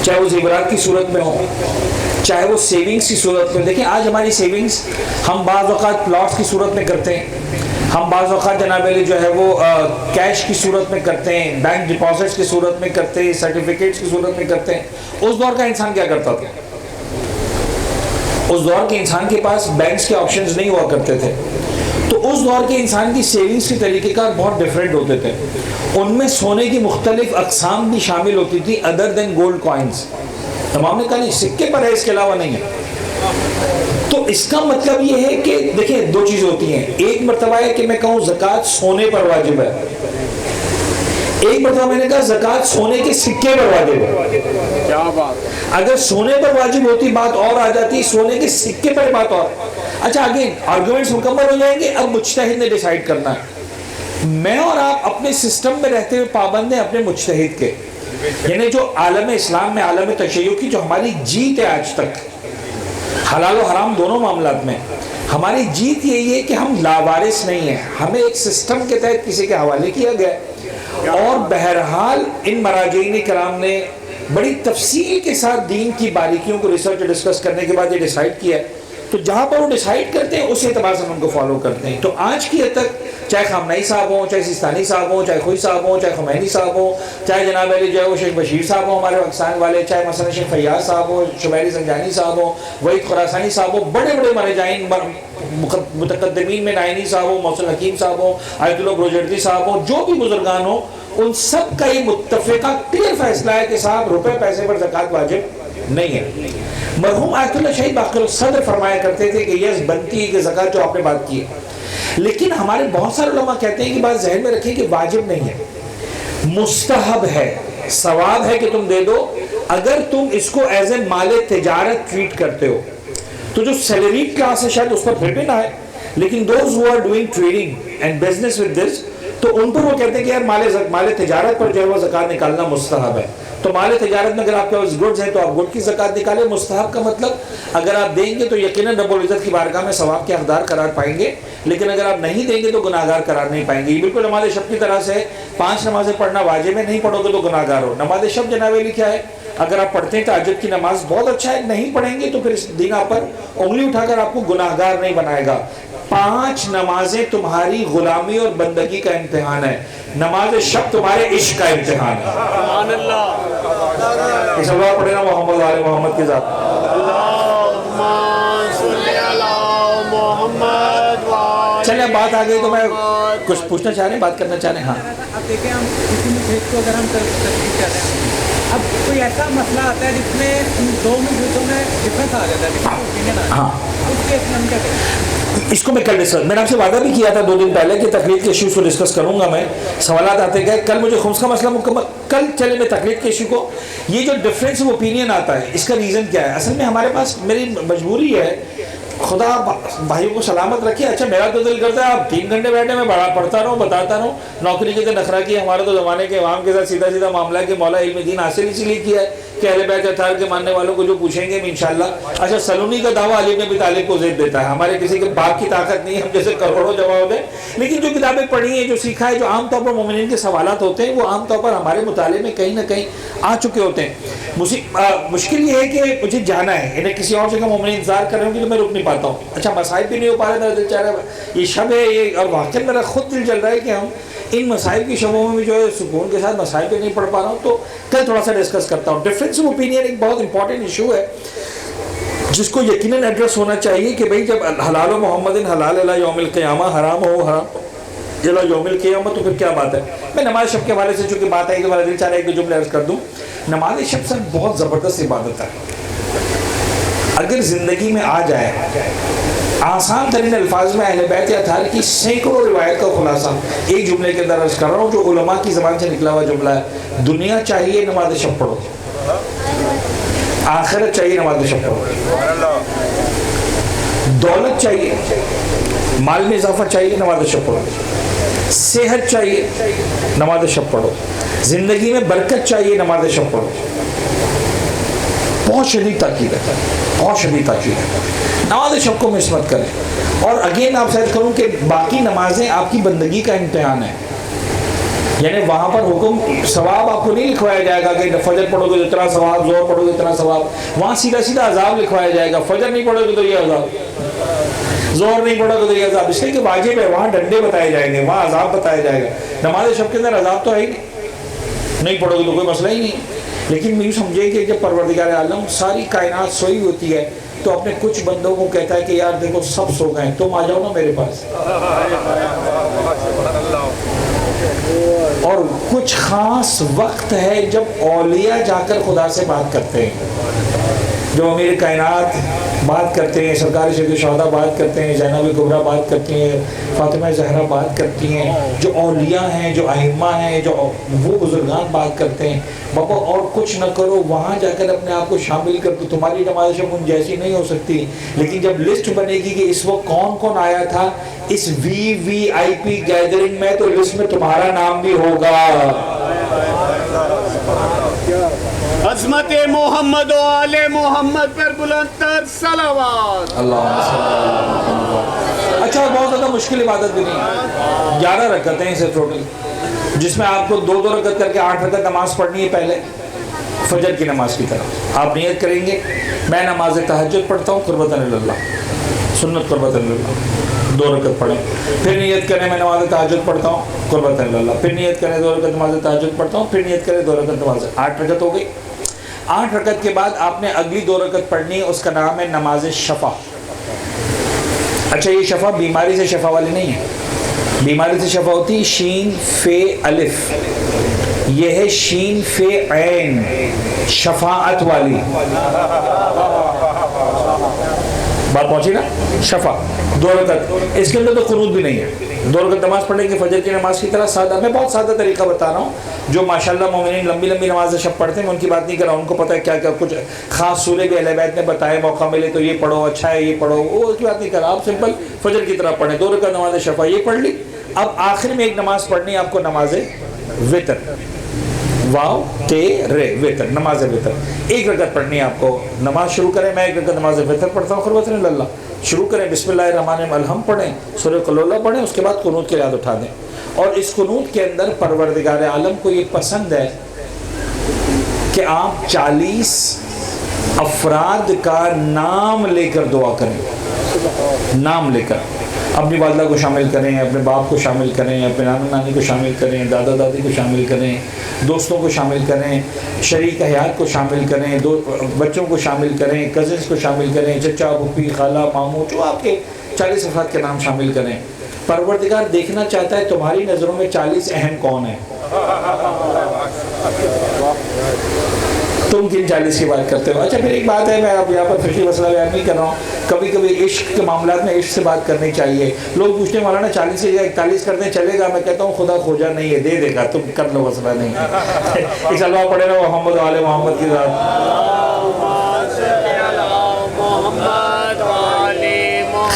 چاہے وہ زیورات کی صورت میں ہو, چاہے وہ سیونگز کی صورت میں. دیکھیں آج ہماری سیونگز ہم بعض اوقات پلاٹس کی صورت میں کرتے ہیں, ہم بعض اوقات جناب علی جو ہے وہ کیش کی صورت میں کرتے ہیں, بینک ڈپازٹس کی صورت میں کرتے ہیں, سرٹیفکیٹس کی صورت میں کرتے ہیں. اس دور کا انسان کیا کرتا تھا؟ اس دور کے انسان کے پاس بینکس کے آپشنز نہیں ہوا کرتے تھے, تو اس دور کے انسان کی سیونگز کے طریقہ کار بہت ڈیفرنٹ ہوتے تھے. ان میں سونے کی مختلف اقسام بھی شامل ہوتی تھی ادر دین گولڈ کوائنز. امام نے کہا نہیں سکے پر ہے, اس کے علاوہ نہیں ہے. تو اس کا مطلب یہ ہے کہ دیکھیں 2 چیزیں ہوتی ہیں. ایک مرتبہ ہے کہ میں کہوں زکوٰۃ سونے پر واجب ہے, ایک مرتبہ میں نے کہا زکوٰۃ سونے کے سکے پر واجب ہے. کیا بات. اگر سونے پر واجب ہوتی بات اور آ جاتی, سونے کے سکے پر بات اور. اچھا آگے آرگومنٹس مکمل ہو جائیں گے. اب مجتہد نے ڈیسائیڈ کرنا ہے. میں اور آپ اپنے سسٹم میں رہتے ہوئے پابند ہیں اپنے مجتہد کے, یعنی جو عالم اسلام میں عالم تشیع کی جو ہماری جیت ہے آج تک حلال و حرام دونوں معاملات میں, ہماری جیت یہی ہے کہ ہم لاوارث نہیں ہیں, ہمیں ایک سسٹم کے تحت کسی کے حوالے کیا گیا. اور بہرحال ان مراجعین کرام نے بڑی تفصیل کے ساتھ دین کی باریکیوں کو ریسرچ ڈسکس کرنے کے بعد یہ ڈیسائیڈ کیا ہے. تو جہاں پر وہ ڈیسائیڈ کرتے ہیں اس اعتبار سے ہم ان کو فالو کرتے ہیں. تو آج کی حد تک چاہے خامنئی صاحب ہوں, چاہے سیستانی صاحب ہوں, چاہے خوئی صاحب ہوں, چاہے خمینی صاحب ہوں, چاہے جناب علی جو ہے وہ شیخ بشیر صاحب ہوں ہمارے پاکستان والے, چاہے مثلا شیخ فیاض صاحب ہوں, شمیری زنجانی صاحب ہوں, وحید خراسانی صاحب ہوں, بڑے بڑے مرجعین متقدمین میں نائینی صاحب ہوں, محسن حکیم صاحب ہوں, آیت اللہ بروجردی صاحب ہوں, جو بھی بزرگان ہوں, ان سب کا یہ متفقہ کلیئر فیصلہ ہے کہ صاحب روپے پیسے پر زکوٰۃ واجب نہیں ہے. مرحوم آیت اللہ شہید باقر الصدر فرمایا کرتے تھے کہ یہ بنتی ہے کہ زکوٰۃ جو آپ نے بات کی ہے, لیکن ہمارے بہت سارے علماء کہتے ہیں کہ بات ذہن میں رکھیں کہ واجب نہیں ہے, مستحب ہے, ثواب ہے کہ تم دے دو. اگر تم اس کو ایز اے مال تجارت ٹریٹ کرتے ہو تو جو سیلریڈ کلاس ہے شاید اس پر پھر بھی نہ ہے, لیکن those who are doing trading and business with this, تو ان پر وہ کہتے ہیں کہ یار مال تجارت پر جو ہے وہ زکوٰۃ نکالنا مستحب ہے. تو مال تجارت میں اگر آپ کے پاس گڈز ہیں تو آپ گڈ کی زکوٰۃ نکالیں. مستحب کا مطلب اگر آپ دیں گے تو یقیناً رب العزت کی بارگاہ میں ثواب کے حقدار قرار پائیں گے, لیکن اگر آپ نہیں دیں گے تو گناہگار قرار نہیں پائیں گے. یہ بالکل نماز شب کی طرح سے 5 نمازیں پڑھنا واجب ہے, نہیں پڑھو گے تو گناہگار ہو. نماز شب جناب علی کیا ہے, اگر آپ پڑھتے ہیں تہجد کی نماز بہت اچھا ہے, نہیں پڑھیں گے تو پھر اس دن آپ پر انگلی اٹھا کر آپ کو گناہگار نہیں بنائے گا. 5 نمازیں تمہاری غلامی اور بندگی کا امتحان ہے, نماز شب تمہارے عشق کا امتحان ہے. سبحان اللہ. اس اللہ پڑھے نا محمد آل محمد کے ذات. اللہم صلی علی محمد. چلیں اب بات آ گئی تو میں کچھ پوچھنا چاہ رہے ہیں, بات کرنا چاہ رہے ہیں. ہاں اب دیکھیں ہم کسی مجھے کو اگر ہم تسلیم کر رہے ہیں, اب کوئی ایسا مسئلہ آتا ہے جس میں ان دو مجھوں میں ڈفرینس آ جاتا ہے, ڈفرینس اوپینین آ جاتا ہے, اس کیس میں ہم کیا کریں؟ اس کو میں کل ڈسکس, میں نے آپ سے وعدہ بھی کیا تھا 2 دن پہلے کہ تقلید کے ایشوز کو ڈسکس کروں گا. میں سوالات آتے گئے, کل مجھے خمس کا مسئلہ مکمل, کل چلے میں تقلید کے ایشو کو, یہ جو ڈفرینس آف اوپینین آتا ہے اس کا ریزن کیا ہے؟ اصل میں ہمارے پاس میری مجبوری ہے, خدا بھائیوں کو سلامت رکھے. اچھا میرا تو دل کرتا ہے آپ 3 گھنٹے بیٹھے میں بڑا پڑھتا رہوں, بتاتا رہوں, نوکری کے نخرہ کی. ہمارے تو زمانے کے عوام کے ساتھ سیدھا سیدھا معاملہ ہے کہ مولا علم دین حاصل اسی لیے کیا ہے کہ اہل بیت اطہار کے ماننے والوں کو جو پوچھیں گے انشاءاللہ. اچھا سلونی کا دعویٰ علی بن ابی طالب کو زید دیتا ہے, ہمارے کسی کے باپ کی طاقت نہیں, ہم جیسے کروڑوں جمع ہو گئے. لیکن جو کتابیں پڑھی ہیں, جو سیکھا ہے, جو عام طور پر مومنین کے سوالات ہوتے ہیں, وہ عام طور پر ہمارے مطالعے میں کہیں نہ کہیں آ چکے ہوتے ہیں. مشکل یہ ہے کہ مجھے جانا ہے, انہیں کسی اور جگہ مومنین انتظار کر رہے ہوں کہ میں رک نہیں پاتا ہوں. اچھا مصائب بھی نہیں ہو پا رہا, میرا دل چاہ رہا ہے یہ شب ہے یہ, اور واقعی میرا خود دل چل رہا ہے کہ ہم ان مسائب کی شبوں میں بھی جو ہے سکون کے ساتھ مسائب پہ نہیں پڑھ پا رہا ہوں. تو کل تھوڑا سا ڈسکس کرتا ہوں. ڈفرینس آف اوپینین ایک بہت امپورٹنٹ ایشو ہے جس کو یقیناً ایڈریس ہونا چاہیے کہ بھئی جب حلال و محمد حلال الی یوم القیامہ, حرام ہو حرام الی یوم القیامہ, تو پھر کیا بات ہے؟ میں نماز شب کے حوالے سے چونکہ بات آئی تو میرا دل چاہ رہا ہے ایک 2 جملے عرض کر دوں. نماز شب سر بہت زبردست عبادت ہے. اگر زندگی میں آ جائے, آسان ترین الفاظ میں اہل بیت اطہار کی سینکڑوں روایت کا خلاصہ ایک جملے کے اندر عرض کر رہا ہوں, جو علماء کی زبان سے نکلا ہوا جملہ ہے. دنیا چاہیے نماز شب پڑھو, آخرت چاہیے نماز شب پڑھو, دولت چاہیے, مال میں اضافہ چاہیے نماز شب پڑھو, صحت چاہیے نماز شب پڑھو, زندگی میں برکت چاہیے نماز شب پڑھو. بہت شدید تاکید ہے, بہت شدید تاکید ہے. نماز شب کو مس مت کریں. اور اگین آپ سے کروں کہ باقی نمازیں آپ کی بندگی کا امتحان ہے. یعنی وہاں پر حکم ثواب آپ کو نہیں لکھوایا جائے گا کہ فجر پڑھو گے تو اتنا ثواب, زہر پڑھو گے اتنا ثواب. وہاں سیدھا سیدھا عذاب لکھوایا جائے گا, فجر نہیں پڑھو گے تو یہ عذاب, زہر نہیں پڑھو گے تو یہ عذاب. اس لیے کہ واجب ہے, وہاں ڈنڈے بتائے جائیں گے, وہاں عذاب بتایا جائے گا. نماز شب کے اندر عذاب تو ہے ہی نہیں پڑھو گے تو کوئی مسئلہ ہی نہیں. لیکن یہ سمجھے کہ جب پروردگار عالم ساری کائنات سوئی ہوتی ہے تو اپنے کچھ بندوں کو کہتا ہے کہ یار دیکھو سب سو گئے, تم آ جاؤ نا میرے پاس. اور کچھ خاص وقت ہے جب اولیاء جا کر خدا سے بات کرتے ہیں, جو امیر کائنات بات کرتے ہیں, سرکار سید الشہداء بات کرتے ہیں, زینب کبریٰ بات کرتی ہیں, فاطمہ زہرا بات کرتی ہیں, جو اولیاء ہیں, جو ائمہ ہیں, جو وہ بزرگان بات کرتے ہیں. بابا اور کچھ نہ کرو, وہاں جا کر اپنے آپ کو شامل کر دو. تمہاری نماز شب ان جیسی نہیں ہو سکتی, لیکن جب لسٹ بنے گی کہ اس وقت کون کون آیا تھا اس VIP گیدرنگ میں, تو لسٹ میں تمہارا نام بھی ہوگا. عظمت محمد و آل محمد پر بلند تر صلوات. اچھا بہت زیادہ مشکل عبادت بھی نہیں ہے. 11 رکعتیں ہیں صرف ٹوٹل, جس میں آپ کو 2 رکعت کر کے 8 رکعت نماز پڑھنی ہے. پہلے فجر کی نماز کی طرح آپ نیت کریں گے, میں نماز تہجد پڑھتا ہوں قربتاً اللہ, سنت قربتاً اللہ, 2 رکعت پڑھیں. پھر نیت کریں میں نماز تہجد پڑھتا ہوں قربتاً اللہ, پھر نیت کریں 2 رکعت نماز تہجد پڑھتا ہوں, پھر نیت کریں 2 رکعت نماز. 8 رکعت ہو گئی. 8 رکعت کے بعد آپ نے اگلی 2 رکعت پڑھنی ہے, اس کا نام ہے نماز شفا. اچھا یہ شفا بیماری سے شفا والی نہیں ہے. بیماری سے شفا ہوتی شین فے الف, یہ ہے شین فے عین, شفاعت والی. بات پہنچی نا, شفا 2 رکعت. اس کے اندر تو قنوت بھی نہیں ہے. 2 رکعت نماز پڑھیں گے فجر کی نماز کی طرح سادہ. میں بہت سادہ طریقہ بتا رہا ہوں. جو ماشاءاللہ مومنین لمبی لمبی نماز شب پڑھتے ہیں, میں ان کی بات نہیں کر رہا ہوں. ان کو پتہ ہے کیا کیا کچھ خاص سورے بھی اہل بیت نے بتائے, موقع ملے تو یہ پڑھو, اچھا ہے یہ پڑھو, وہ کی بات نہیں کر رہا. آپ سمپل فجر کی طرح پڑھیں. 2 رکعت نماز شفا یہ پڑھ لی. اب آخر میں ایک نماز پڑھنی ہے آپ کو, نماز وتر, واو تے رے, وتر, نماز وتر. 1 رکعت پڑھنی ہے آپ کو. نماز شروع کریں, میں 1 رکعت نماز وتر پڑھتا ہوں قربتاً اللہ. شروع کریں بسم اللہ الرحمن الرحیم, الحمد پڑھیں, سورہ قل اللہ پڑھیں, اس کے بعد قنوت کی یاد اٹھا دیں. اور اس قنوت کے اندر پروردگار عالم کو یہ پسند ہے کہ آپ 40 افراد کا نام لے کر دعا کریں. نام لے کر اپنی والدہ کو شامل کریں, اپنے باپ کو شامل کریں, اپنے نانا نانی کو شامل کریں, دادا دادی کو شامل کریں, دوستوں کو شامل کریں, شریک حیات کو شامل کریں, بچوں کو شامل کریں, کزنس کو شامل کریں, چچا پھوپھی خالہ ماموں, جو آپ کے 40 افراد کے نام شامل کریں. پروردگار دیکھنا چاہتا ہے تمہاری نظروں میں 40 اہم کون ہیں. تم کن 40 کی بات کرتے ہو؟ اچھا پھر ایک بات ہے، میں اب یہاں پر فقہی مسئلہ بیان نہیں کر رہا ہوں، کبھی کبھی عشق کے معاملات میں عشق سے بات کرنی چاہیے. لوگ پوچھتے ہیں مولانا 40 سے 41 کر دیں چلے گا؟ میں کہتا ہوں خدا کھوجا نہیں ہے، دے دے گا، تم کر لو، مسئلہ نہیں ہے. ایک سلوات پڑھے رہو محمد و آل محمد کی ذات.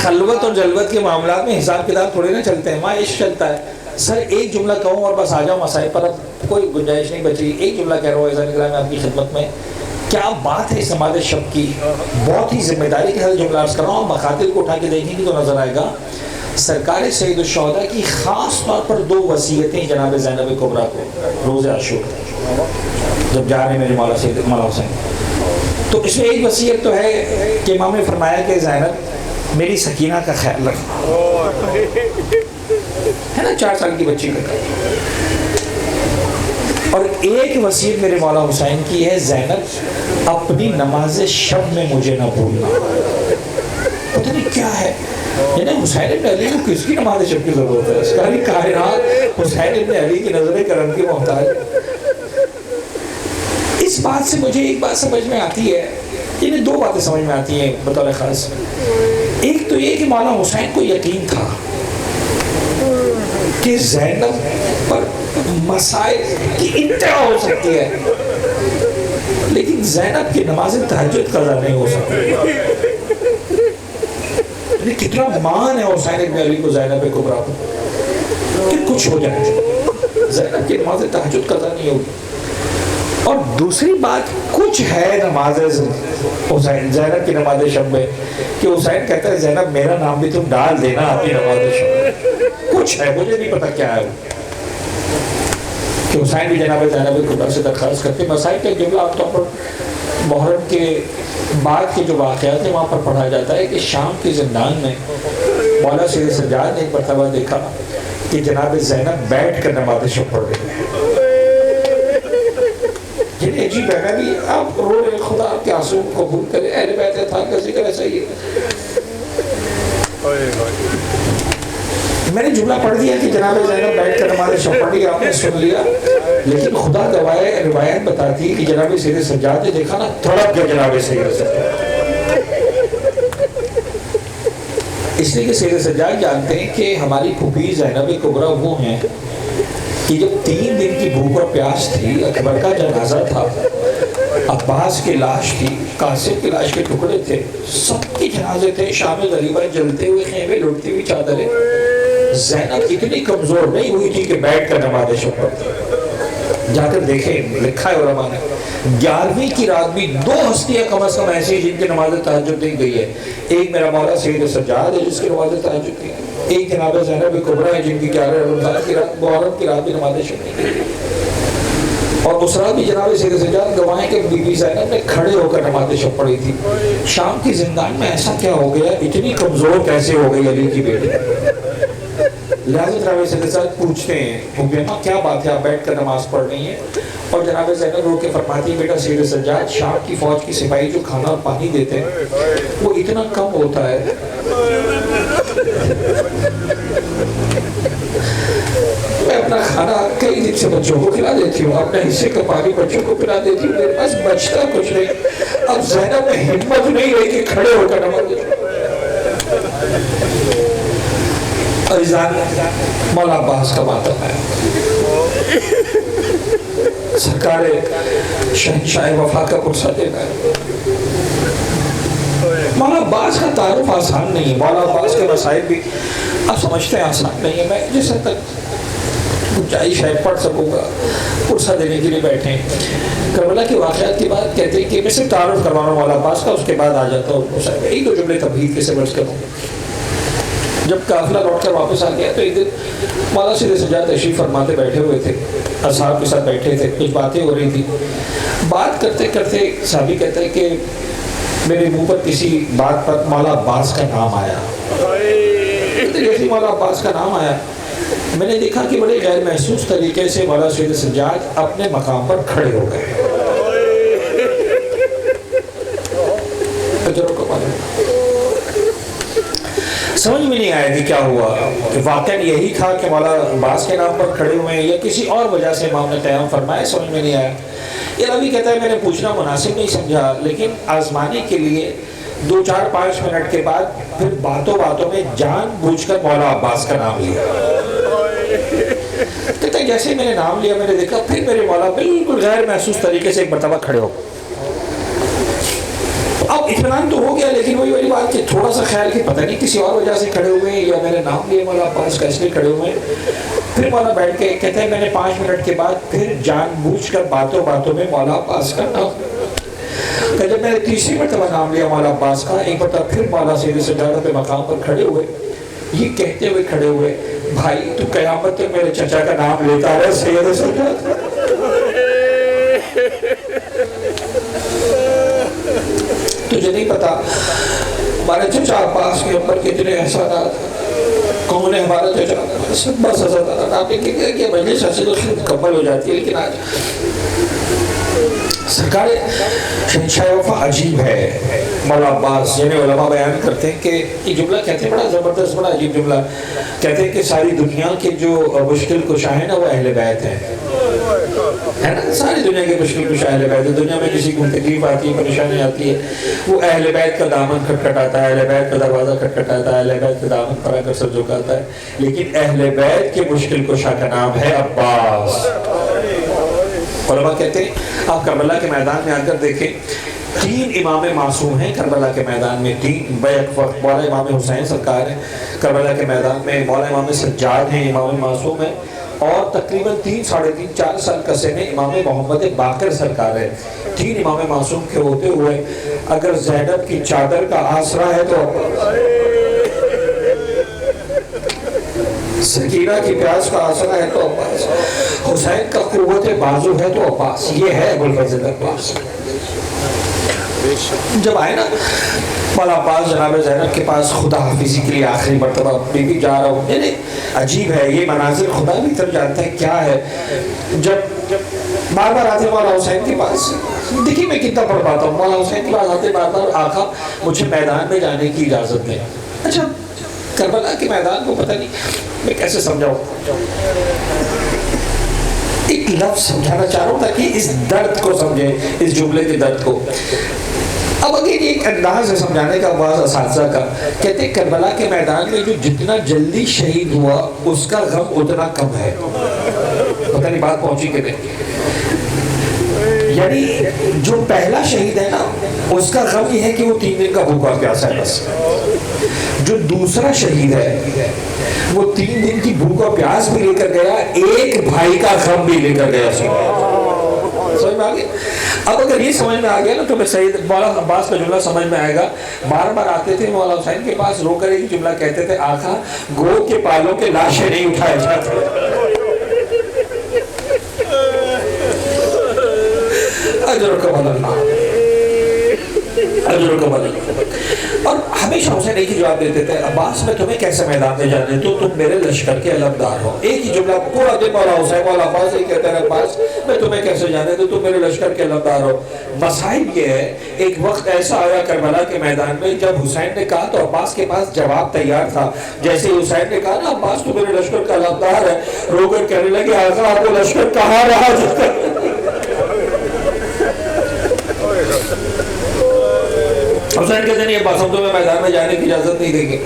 خلوت اور جلوت کے معاملات میں حساب کتاب تھوڑے نہ چلتے ہیں، وہاں عشق چلتا ہے. سر ایک جملہ کہوں اور بس آ جاؤں مسائل پر، اب کوئی گنجائش نہیں بچی. ایک جملہ کہہ رہا ہوں ایسا نکلا میں آپ کی خدمت میں. کیا بات ہے اس سماعت شب کی، بہت ہی ذمہ داری کے ساتھ جملہ عرض کر رہا ہوں. مخاطب کو اٹھا کے دیکھیں گے تو نظر آئے گا. سرکار سید الشہداء کی خاص طور پر 2 وصیتیں جناب زینب کبریٰ کو روز عاشور جب جا رہے میرے مولا سید مولا حسین. تو اس میں ایک وصیت تو ہے کہ امام نے فرمایا کہ زینب میری سکینہ کا خیال رکھنا ہے نا، 4 سال کی بچی کا. اور ایک وصیت میرے مولا حسین کی ہے، زینب اپنی نماز شب میں مجھے نہ بھولنا. پتہ نہیں کیا ہے، یعنی حسین ابن علی کو کس کی نماز شب کی ضرورت ہے؟ ساری کائنات حسین ابن علی کی نظر کرم کی محتاج. اس بات سے مجھے ایک بات سمجھ میں آتی ہے، یعنی 2 باتیں سمجھ میں آتی ہیں بطور خاص. ایک تو یہ کہ مولا حسین کو یقین تھا کہ زینب پر مسائل کی انتہا ہو سکتی ہے، لیکن زینب کی نماز تہجد قضا نہیں ہو سکتی. کتنا مان ہے حسین ابن علی کو زینب کبریٰ کو کہ کچھ ہو جائے زینب کی نماز تہجد قضا نہیں ہوگی. اور دوسری بات، کچھ ہے نماز حسین زینب کی نماز شب میں کہ حسین کہتا ہے زینب میرا نام بھی تم ڈال دینا اپنی نماز شب. کچھ ہے، مجھے نہیں پتا کیا ہے کہ حسین بھی جناب زینب کبریٰ سے درخواست کرتے. مسائل کا جملہ عام طور پر محرم کے بعد کے جو واقعات ہیں وہاں پر پڑھا جاتا ہے کہ شام کے زندان میں مولا سید سجاد نے ایک مرتبہ دیکھا کہ جناب زینب بیٹھ کر نماز شب پڑھ رہی ہے. یہ عجیب ہے، میں بھی آپ رو رہے خدا آپ کے آنسو کو قبول کرے. اہل بیت اطہار کا ذکر ایسا ہی ہے. میں نے جملہ پڑھ دیا کہ جناب زینب بیٹھ کر نماز شب پڑھ رہی، آپ نے سن لیا، لیکن خدا گواہ روایت بتاتی ہے کہ جناب سید سجاد نے دیکھا نا، تڑپ گیا جناب سید سجاد. اس لیے کہ سید سجاد جانتے ہیں کہ ہماری پھوپھی زینب کبریٰ وہ ہیں کہ جب 3 دن کی بھوک اور پیاس تھی، اکبر کا جنازہ تھا، عباس کی لاش تھی، قاسم کی لاش کے ٹکڑے تھے، سب کے جنازے تھے، شام غریبہ جلتے ہوئے خیمے، لٹتی ہوئی چادریں. زینب اتنی کمزور نہیں ہوئی تھی کہ بیٹھ کر نماز شب پڑھتی. جا کر دیکھیں، لکھا ہے علماء نے 11ویں کی رات بھی 2 ہستیاں کم از کم ایسی جن کی نماز تہجد نہیں گئی ہے. ایک میرا مولا سید سجاد ہے جس کی نماز تہجد کی، ایک جناب زینب کبریٰ ہے جن کی 11 رمضان کی رات، محرم کی رات بھی نماز شب نہیں گئی. اور اس رات بھی جناب سید سجاد گواہیں کہ بی بی زینب نے کھڑے ہو کر نماز شب پڑھی تھی. شام کی زندان میں ایسا کیا ہو گیا، اتنی کمزور کیسے ہو گئی علی کی بیٹی؟ لہٰذا جناب سید سجاد پوچھتے ہیں حکیمہ کیا بات ہے، آپ بیٹھ کر نماز پڑھ رہی ہیں؟ اور جناب زینب رو کے فرماتی ہے بیٹا سید سجاد، شام کی فوج کی سپاہی جو کھانا اور پانی دیتے ہیں وہ اتنا کم ہوتا ہے، میں اپنا کھانا کئی دن سے بچوں کو کھلا دیتی ہوں، اپنے حصے کا پانی بچوں کو پلا دیتی ہوں، میرے پاس بچتا کچھ نہیں. اب زینب میں ہمت نہیں رہی کہ کھڑے ہو کر نماز مولا عباس کا ماتم ہے. سرکار شہنشاہ وفا کا پرسہ دینا ہے. مولا عباس کا تعارف آسان نہیں ہے، مولا عباس کے مسائل بھی آپ سمجھتے ہیں آسان نہیں ہے. میں جس حد تک گنجائش ہے پڑھ سکوں گا، پرسہ دینے کے لیے بیٹھے. کربلا کے واقعات کی بات کہتے ہیں کہ میں صرف تعارف کروانا مولا عباس کا، اس کے بعد آ جاتا ہوں. ایک 2 جملے تمہید کے سے مرض کروں. جب قافلہ لوٹ کر واپس آ گیا تو ایک دن مولا سید سجاد تشریف فرماتے بیٹھے ہوئے تھے، اصحاب کے ساتھ بیٹھے تھے، کچھ باتیں ہو رہی تھی. بات کرتے کرتے صحابی کہتا ہے کہ میرے منہ پر کسی بات پر مولا عباس کا نام آیا. جیسے مولا عباس کا نام آیا میں نے دیکھا کہ بڑے غیر محسوس طریقے سے مولا سید سجاد اپنے مقام پر کھڑے ہو گئے. سمجھ میں نہیں آیا کہ کیا ہوا، کہ واقعا یہی تھا کہ مولا عباس کے نام پر کھڑے ہوئے ہیں یا کسی اور وجہ سے امام نے قیام فرمایا، سمجھ میں نہیں آیا۔ یہ ربی کہتا ہے میں نے پوچھنا مناسب نہیں سمجھا، لیکن آزمانے کے لیے 2-4-5 منٹ کے بعد پھر باتوں باتوں میں جان بوجھ کر مولا عباس کا نام لیا۔ کہتا ہے جیسے میں نے نام لیا میں نے دیکھا پھر میرے مولا بالکل غیر محسوس طریقے سے ایک مرتبہ کھڑے ہو۔ اب اطمینان تو ہو گیا، لیکن وہی والی بات کہ تھوڑا سا خیال کہ پتہ نہیں کسی اور وجہ سے کھڑے ہوئے ہیں یا میرے نام لیے مولا عباس کا اس لیے کھڑے ہوئے ہیں۔ پھر مولا بیٹھ کے کہتے ہیں میں نے 5 منٹ کے بعد پھر جان بوجھ کر باتوں باتوں میں مولا عباس کا نام، کہ جب میں نے تیسری مرتبہ نام لیا مولا عباس کا، ایک مرتبہ پھر مولا سید سجادہ پہ مقام پر کھڑے ہوئے، یہ کہتے ہوئے کھڑے ہوئے بھائی تو قیامت تک میرے چچا کا نام لیتا رہے سید سجادہ۔ تجھے نہیں پتا ہمارے چچا عباس کے اوپر کتنے احسانات، کون ہے ہمارا چچا، سب بس حضرت اللہ آپ نے کہ مجلس ایسے تو مکمل ہو جاتی ہے، لیکن آج سرکار شہنشاہ وفا عجیب ہے مولا عباس، یعنی علماء بیان کرتے ہیں کہ یہ جملہ کہتے ہیں بڑا زبردست بڑا عجیب جملہ، کہتے ہیں کہ ساری دنیا کے جو مشکل کشا ہیں نا وہ اہل بیت ہیں، ہے نا، ساری دنیا کے مشکل کشا اہل بیت ہے۔ دنیا میں کسی کو تکلیف آتی ہے، پریشانی آتی ہے، وہ اہل بیت کا دامن کھٹکھٹاتا ہے، اہل بیت کا دروازہ کھٹکھٹاتا ہے، اہل بیت کا دامن پر آ کر سر جھکاتا ہے، لیکن اہل بیت کے مشکل کشا کا نام ہے عباس۔ علماء کہتے ہیں آپ کربلا کے میدان میں آ کر دیکھیں 3 امام معصوم ہیں کربلا کے میدان میں، 3 بیک وقت مولا امام حسین سرکار ہیں کربلا کے میدان میں، مولا امام سجاد ہیں امام معصوم ہیں، اور تقریباً 3-3.5-4 سال کا سن امام محمد باقر سرکار ہے۔ 3 امام معصوم کے ہوتے ہوئے اگر زینب کی چادر کا آسرا ہے تو سکینہ کی پیاس کا آسرا ہے تو عباس، حسین کا قوت بازو ہے تو عباس، یہ ہے ابوالفضل عباس۔ جب آئے نا مولا عباس جناب زینب کے پاس خدا حافظی کے لیے آخری مرتبہ بی بی جا رہا ہوں، یعنی عجیب ہے یہ مناظر، خدا بھی تر جانتا ہے کیا ہے۔ جب بار بار آتے مولا حسین کے پاس، دیکھیے میں کتنا پڑھ پاتا ہوں، مولا حسین کے پاس آتے بار بار آقا مجھے میدان میں جانے کی اجازت دیں۔ اچھا کربلا کے میدان کو پتہ نہیں میں کیسے سمجھاؤں، ایک لفظ سمجھانا چاہ رہا ہوں تاکہ اس درد کو سمجھیں، اس جملے کے درد کو۔ اب اگر ایک انداز ہے سمجھانے کا بعض اساتذہ کا، کہتے ہیں کربلا کے میدان میں جو جتنا جلدی شہید ہوا اس کا غم اتنا کم ہے۔ پتہ نہیں بات پہنچی کہ نہیں، یعنی جو پہلا شہید ہے نا اس کا غم یہ ہے کہ وہ 3 دن کا بھوکا پیاسا ہے بس، جو دوسرا شہید ہے وہ 3 دن کی بھوک اور پیاس بھی لے کر گیا، ایک بھائی کا غم بھی لے کر گیا۔ سمجھ میں آ گیا؟ اب اگر یہ سمجھ میں آ گیا نا تو میں سید مولا عباس کا جملہ سمجھ میں آئے گا۔ بار بار آتے تھے مولا حسین کے پاس، رو کر ایک جملہ کہتے تھے، آقا گو کے پالوں کے لاشیں نہیں اٹھائے جاتے۔ اجرکم اللہ، اجرکم اللہ۔ اور ہمیشہ حسین ایک ہی جواب دیتے تھے، عباس میں تمہیں کیسے میدان میں جانے دوں، تم میرے لشکر کے علمدار ہو۔ ایک ہی جملہ پورا دن مولا حسین مولا عباس یہ کہتے ہیں، عباس میں تمہیں کیسے جانے دوں، تم میرے لشکر کے علمدار ہو۔ مصائب یہ ہے ایک وقت ایسا آیا کربلا کے میدان میں جب حسین نے کہا تو عباس کے پاس جواب تیار تھا، جیسے حسین نے کہا نا عباس تو میرے لشکر کا علمدار ہے، رو کر کہنے لگے آقا آپ کو لشکر کہاں رہا جاتا ہے۔ حسین کہتے ہیں عباس ہم تمہیں میدان میں جانے کی اجازت نہیں دیں گے۔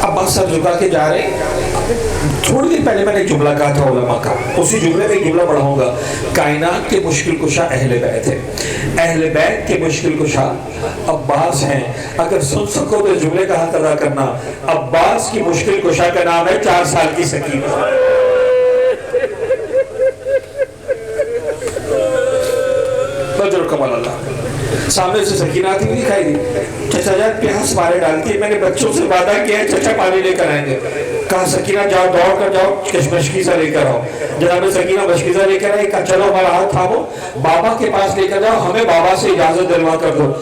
عباس سر جھکا کے جا رہے ہیں۔ تھوڑی دیر پہلے میں نے ایک جملہ کہا تھا علماء کا، اسی جملے میں ایک جملہ پڑھاؤں گا، کائنات کے مشکل کشا اہل بیت ہے، اہل بیت کے مشکل کشا عباس ہیں۔ اگر سن سکو تو جملے کا حق ادا کرنا، عباس کی مشکل کشا کا نام ہے 4 سال کی سکینہ۔ کمال اللہ سامنے سے سکینہ آتی ہوئی دکھائی دی، چچا جان پیاس مارے ڈالتی ہے، میں نے بچوں سے وعدہ کیا ہے چچا پانی لے کر آئیں گے۔ کہا سکینہ جاؤ دوڑ کر جاؤ مشکیزہ لے کر آؤ۔ جناب سکینہ مشکیزہ لے کر آئی، کہا چلو ہمارا ہاتھ تھامو بابا کے پاس لے کر جاؤ، ہمیں بابا سے اجازت دلوا کر دو۔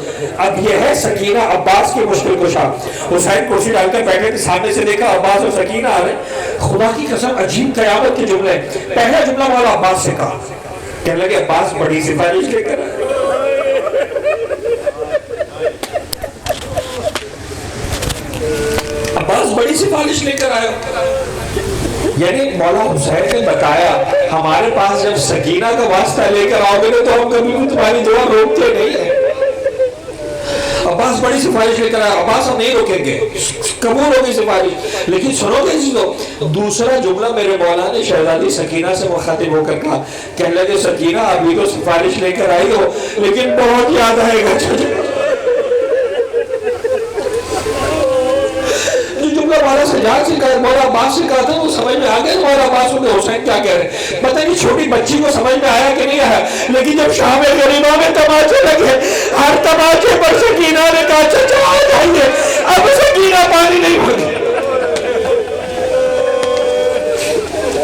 اب یہ ہے سکینہ عباس کی مشکل کشا۔ حسین کرسی ڈال کر بیٹھے تھے، سامنے سے دیکھا عباس اور سکینہ آ رہے، خدا کی قسم عجیب قیامت کے جملے۔ پہلا جملہ مولا عباس سے کہا، کہنے لگے عباس بڑی سفارش لے کر آئے۔ بڑی سفارش لے کر آئے ہو. یعنی مولا حسین نے بتایا ہمارے پاس جب سکینہ کا واسطہ لے کر آؤ گے تو ہم کبھی بھی تمہاری دعا روکتے نہیں ہیں. عباس بڑی سفارش لے کر آیا. عباس ہم نہیں روکیں گے, قبول ہوگی سفارش, لیکن سنو گے چیزوں. دوسرا جملہ میرے مولا نے شہزادی سکینہ سے مخاطب ہو کر کہا, کہنے لگے سکینہ ابھی تو سفارش لے کر آئی ہو لیکن بہت یاد آئے گا. مولا سجاد سے کہا, مولا عباس سے کہا تھا, وہ سمجھ میں آ گیا مولا عباس کو کہ حسین کیا کہہ رہے ہیں. پتہ نہیں چھوٹی بچی کو سمجھ میں آیا کہ نہیں آیا, لیکن جب شام غریبہ میں تماچے لگے, ہر تماچے پر سکینہ نے کہا چچا آ جائیے, اب سکینہ پانی نہیں مانگے.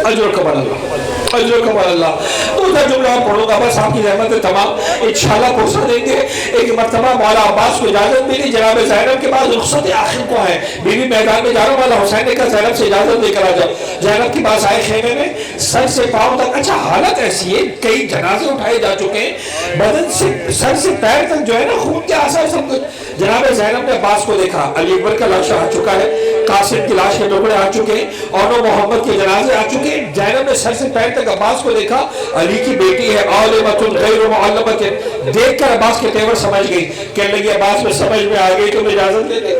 اجرکم اللہ, اجرکم اللہ. دوسرا جملہ آپ پڑھوں گا, بس آپ کی رحمت تمام انشاءاللہ پہنچا دیں گے. ایک مرتبہ مولا عباس کو اجازت ملی, جناب زینب کے بعد رخصت آخر کو ہے, بیوی میدان میں جا رہا ہوں, مولا حسین نے کہا زینب سے اجازت لے کر آ جاؤ. زینب کے پاس آئے خیمے میں, سر سے پاؤں تک. اچھا حالت ایسی ہے, کئی جنازے اٹھائے جا چکے ہیں, بدن سے سر سے پیر تک جو ہے نا خون کے آثار سب کچھ. جناب زینب نے عباس کو دیکھا, علی اکبر کا لاش آ چکا ہے, قاسم کی لاش کے ٹکڑے آ چکے ہیں, اور محمد کے جنازے آ چکے ہیں. زینب نے سر سے پیر تک عباس کو دیکھا, علی کی بیٹی ہے, عالمۃ غیر معلمۃ. دیکھ کر عباس کے تیور سمجھ گئی, کہنے لگی عباس میں سمجھ میں آ گئی تو میں اجازت لے لیں.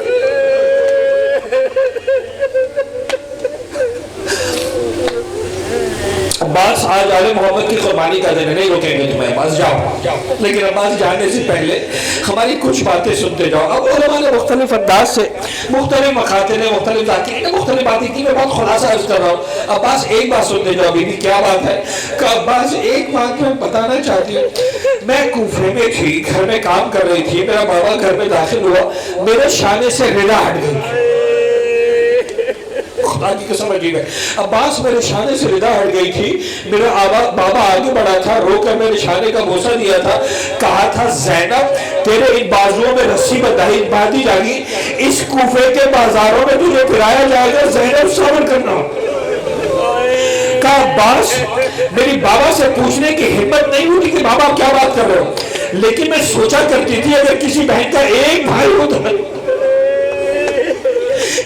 عباس آج آل محمد کی قربانی کا دن ہے, نہیں روکیں گے تمہیں, عباس جاؤ. لیکن عباس جانے سے پہلے ہماری کچھ باتیں سنتے جاؤ. اب علماء نے مختلف انداز سے, مختلف مخاطب نے مختلف ذاکرین نے مختلف باتیں کی, میں بہت خلاصہ عرض کر رہا ہوں. عباس ایک بات سنتے جاؤ, بی بی کیا بات ہے, کہ عباس ایک بات میں بتانا چاہتی ہوں. میں کوفے میں تھی, گھر میں کام کر رہی تھی, میرا بابا گھر میں داخل ہوا, میرے شانے سے ردا ہٹ گئی. خدا کی قسم عجیب ہے. عباس میرے شانے سے ردا ہٹ گئی تھی, میرا بابا آگے بڑھا تھا, رو کر میرے شانے کا بوسہ دیا تھا, کہا تھا زینب تیرے ان بازوؤں میں رسی باندھی جائے, اس کوفے کے بازاروں میں تجھے پھرایا جائے گا, زینب صبر کرنا. کہا عباس میری بابا سے پوچھنے کی ہمت نہیں ہوتی کہ بابا کیا بات کر رہے ہو, لیکن میں سوچا کرتی تھی اگر کسی بہن کا ایک بھائی ہو تو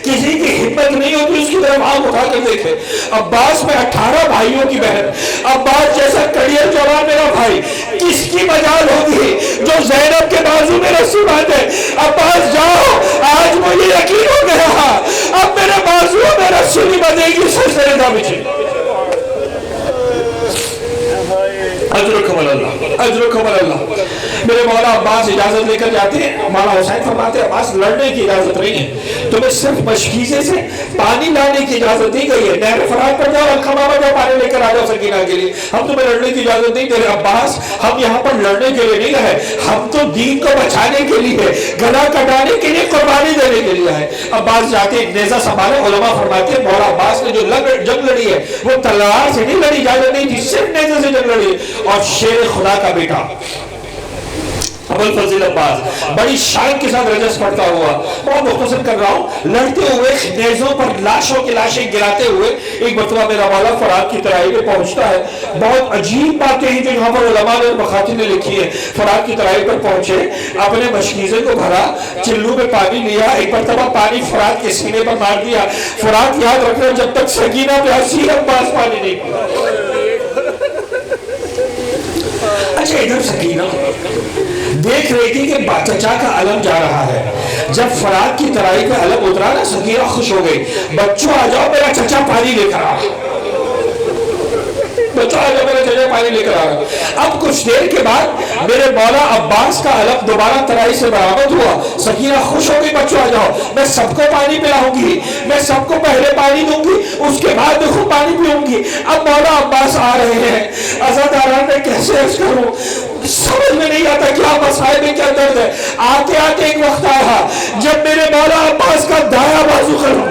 کسی کی ہمت نہیں ہوتی اس کی طرف آنکھ اٹھا کر دیکھے. عباس میں 18 بھائیوں کی بہن, عباس جیسا کڑیل جوان میرا بھائی کس کی مجال ہوگی جو زینب کے بازو میں رسی باندھے. عباس جاؤ, آج مجھے یقین ہو گیا, اب میرے بازو میں رسی نہیں بندھے گی, سر سے ردا بچے. اجرکم اللہ, اجرکم اللہ. میرے مولا عباس اجازت لے کر جاتے ہیں, مولا حسین فرماتے ہیں عباس لڑنے کی اجازت نہیں ہے, تمہیں صرف مشکیزے سے پانی لانے کی اجازت دی گئی ہے. نہر فرات پر جاؤ, الخما پر جاؤ, پانی لے کر آ جاؤ سکینہ کے لیے, ہم تمہیں لڑنے کی اجازت نہیں دے رہے. عباس ہم یہاں پر لڑنے کے لیے نہیں آئے, ہم تو دین کو بچانے کے لیے, گلا کٹانے کے لیے, قربانی دینے کے لیے آئے. عباس جاتے نیزہ سنبھالے, علماء فرماتے ہیں مولا عباس نے جو جنگ لڑی ہے وہ تلوار سے نہیں لڑی, اجازت نہیں تھی, صرف نیزے سے جنگ لڑی. اور شیر خدا کا بیٹا ابوالفضل عباس بڑی شان کے ساتھ رجس پڑھتا ہوا, بہت مختصر کر رہا ہوں, لڑتے ہوئے نیزوں پر لاشوں کی لاشیں گراتے ہوئے ایک مرتبہ میرا مولا فرات کی ترائی میں پہنچتا ہے. بہت عجیب باتیں ہیں جو یہاں پر علماء نے مخاطب نے لکھی ہے. فرات کی ترائی پر پہنچے, اپنے مشکیزے کو بھرا, چلو میں پانی لیا, ایک مرتبہ پانی فرات کے سینے پر مار دیا. فرات یاد رکھنا جب تک سکینہ پیاسی عباس پانی نہیں پیا. اچھا ادھر سکینہ دیکھ رہی تھی کہ چچا کا علم جا رہا ہے. جب فرات کی ترائی کا علم اترا نا, سکینہ خوش ہو گئی, بچوں آ جاؤ میرا چچا پانی لے کر آ, بچوں آ جاؤ میرا چچا پانی لے کر آ. اب کچھ دیر کے بعد میرے مولا عباس کا علم دوبارہ ترائی سے برآمد ہوا. سکینہ خوش ہو گئی, بچوں آ جاؤ, میں سب کو پانی پلاؤں گی, میں سب کو پہلے پانی دوں گی, اس کے بعد میں خود پانی پیوں گی. اب مولا عباس آ رہے ہیں, عزاداران میں کیسے عرض کروں, سمجھ میں نہیں آتا کیا مسائل میں کیا درد ہے. آتے آتے ایک وقت آیا جب میرے مولا عباس کا دایاں بازو ختم,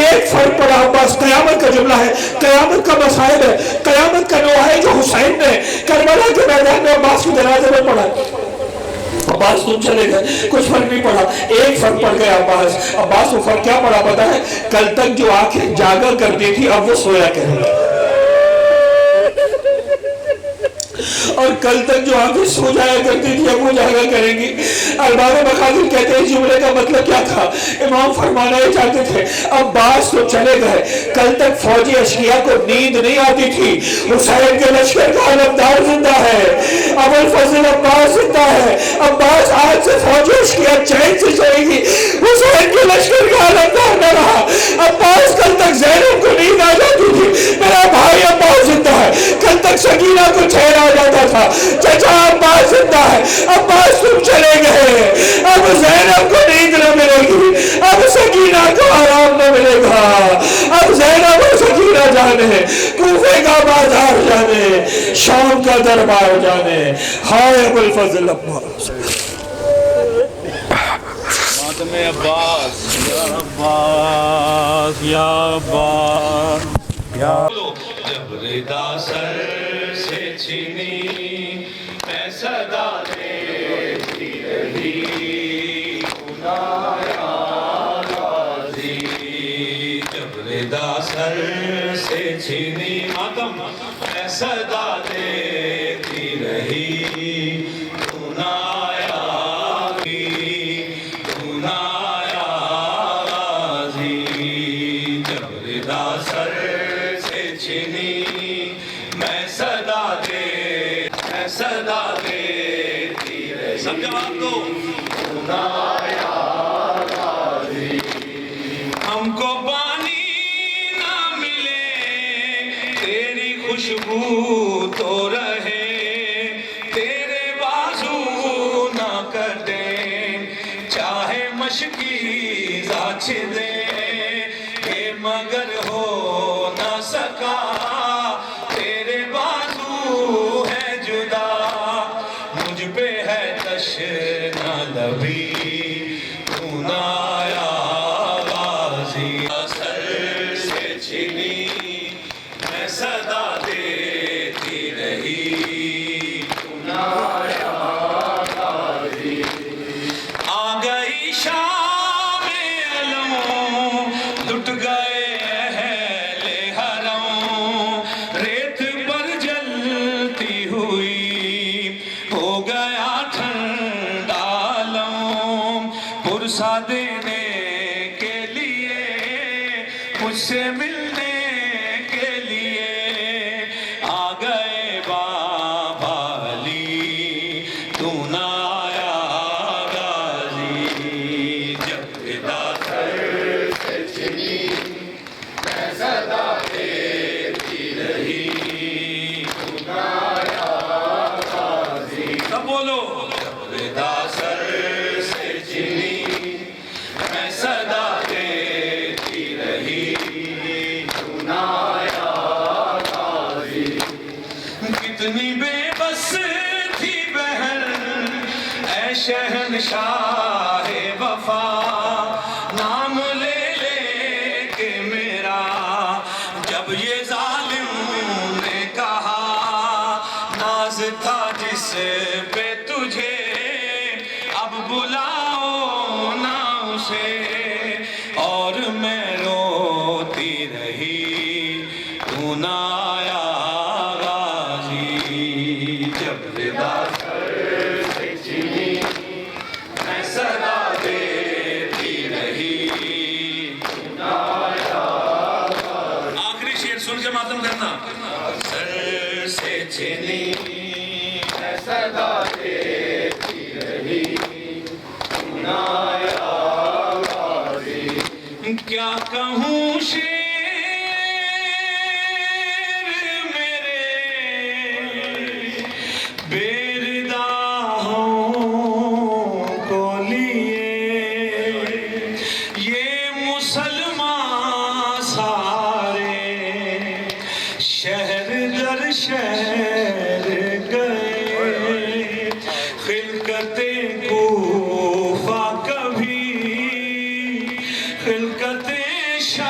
ایک فرق پڑا عباس، قیامت کا جملہ ہے، قیامت کا مصائب ہے، قیامت کا نوحہ ہے جو حسین نے کربلا کے میدان میں عباس کے جنازے میں پڑھا۔ عباس تم چلے گئے، کچھ فرق نہیں پڑا، ایک فرق پڑ گیا عباس کو فرق کیا پڑا پتا ہے؟ کل تک جو آنکھیں جاگا کرتی تھی اب وہ سویا کریں گے، اور کل تک جو آنکھیں سو جایا کرتی تھی اب وہ جاگا کریں گی۔ ارباب مقادیر کہتے ہیں جملے کا مطلب کیا تھا؟ امام فرمانا یہ چاہتے تھے عباس تو چلے گئے، کل تک فوجی اشقیاء کو نیند نہیں آتی تھی، حسین کے لشکر کا علمدار زندہ ہے، ابوالفضل عباس زندہ ہے، عباس آج سے فوجی اشقیاء چین سے سوئے گی، حسین کے لشکر کا علمدار نہ رہا۔ عباس کل تک زینب کو نیند آ جاتی تھی، میرا بھائی عباس زندہ ہے، کل تک سکینہ کو چین آ جاتا تھا، چچا عباس زندہ ہے، عباس تم چلے گئے، اب زینب کو نیند نہ ملے گی، اب سکینہ کو آرام نہ ملے گا، اب زینب اور سکینہ جانے، کوفے کا بازار جانے، شام کا دربار جانے۔ ہائے ابوالفضل عباس، ماتم عباس، یا عباس، یا عباس، یا جب ردا سر سے چھینی میں صدا دیتی رہی، خدایا راضی، جب ردا سر سے چھینی ماتم میں صدا دیتی رہی، خدایا خدایا راضی، جب ردا سر سے چھینی میں صدا دیتی رہی، سب جواب دو، خدایا راضی، ہم کو پانی نہ ملے تیری خوشبو تو رہے، تیرے بازو نہ کٹے چاہے مشکی زاچ دے، کہ مگر ہو نہ سکا تیرے بازو ہے جدا، مجھ پہ ہے تشنا لبی تو نہ آیا غازی، سر سے چھینی میں صدا دیتی رہی، تو نہ آیا غازی، آ گئی شام علموں لٹ گئے اہل حرم، ریت پر جلتی ہوئی ہو گیا ٹھنڈا عالم، پرسا دینے کے لیے مجھ سے ملنے کے لیے آ گئے بابا علی، تو نہ آیا غازی، جب ردا سر سے چھینی میں صدا دیتی رہی، تو نہ آیا غازی، سب بولو، جب ردا سر سے چھینی میں صدا دیتی رہی، تو نہ آیا غازی، کتنی بے بس تھی بہن اے شہنشاہ وفا، نام لے لے کے میرا جب یہ ظالم نے کہا، ناز تھا جس پہ تجھے اب بلاؤ نہ اسے، اور میں روتی رہی تو نہ آیا غازی، جب ردا سر سے چھینی میں صدا دیتی رہی، تو نہ آیا غازی، آخری شعر سن کے ماتم کرنا، سر سے چھینی میں صدا دیتی رہی، تو نہ آیا غازی، کیا کہوں شعر میرے بے رداؤں کو لیے، یہ مسلمان سارے شہر در شہر گئے، خلقت کوفہ کبھی خلقت شام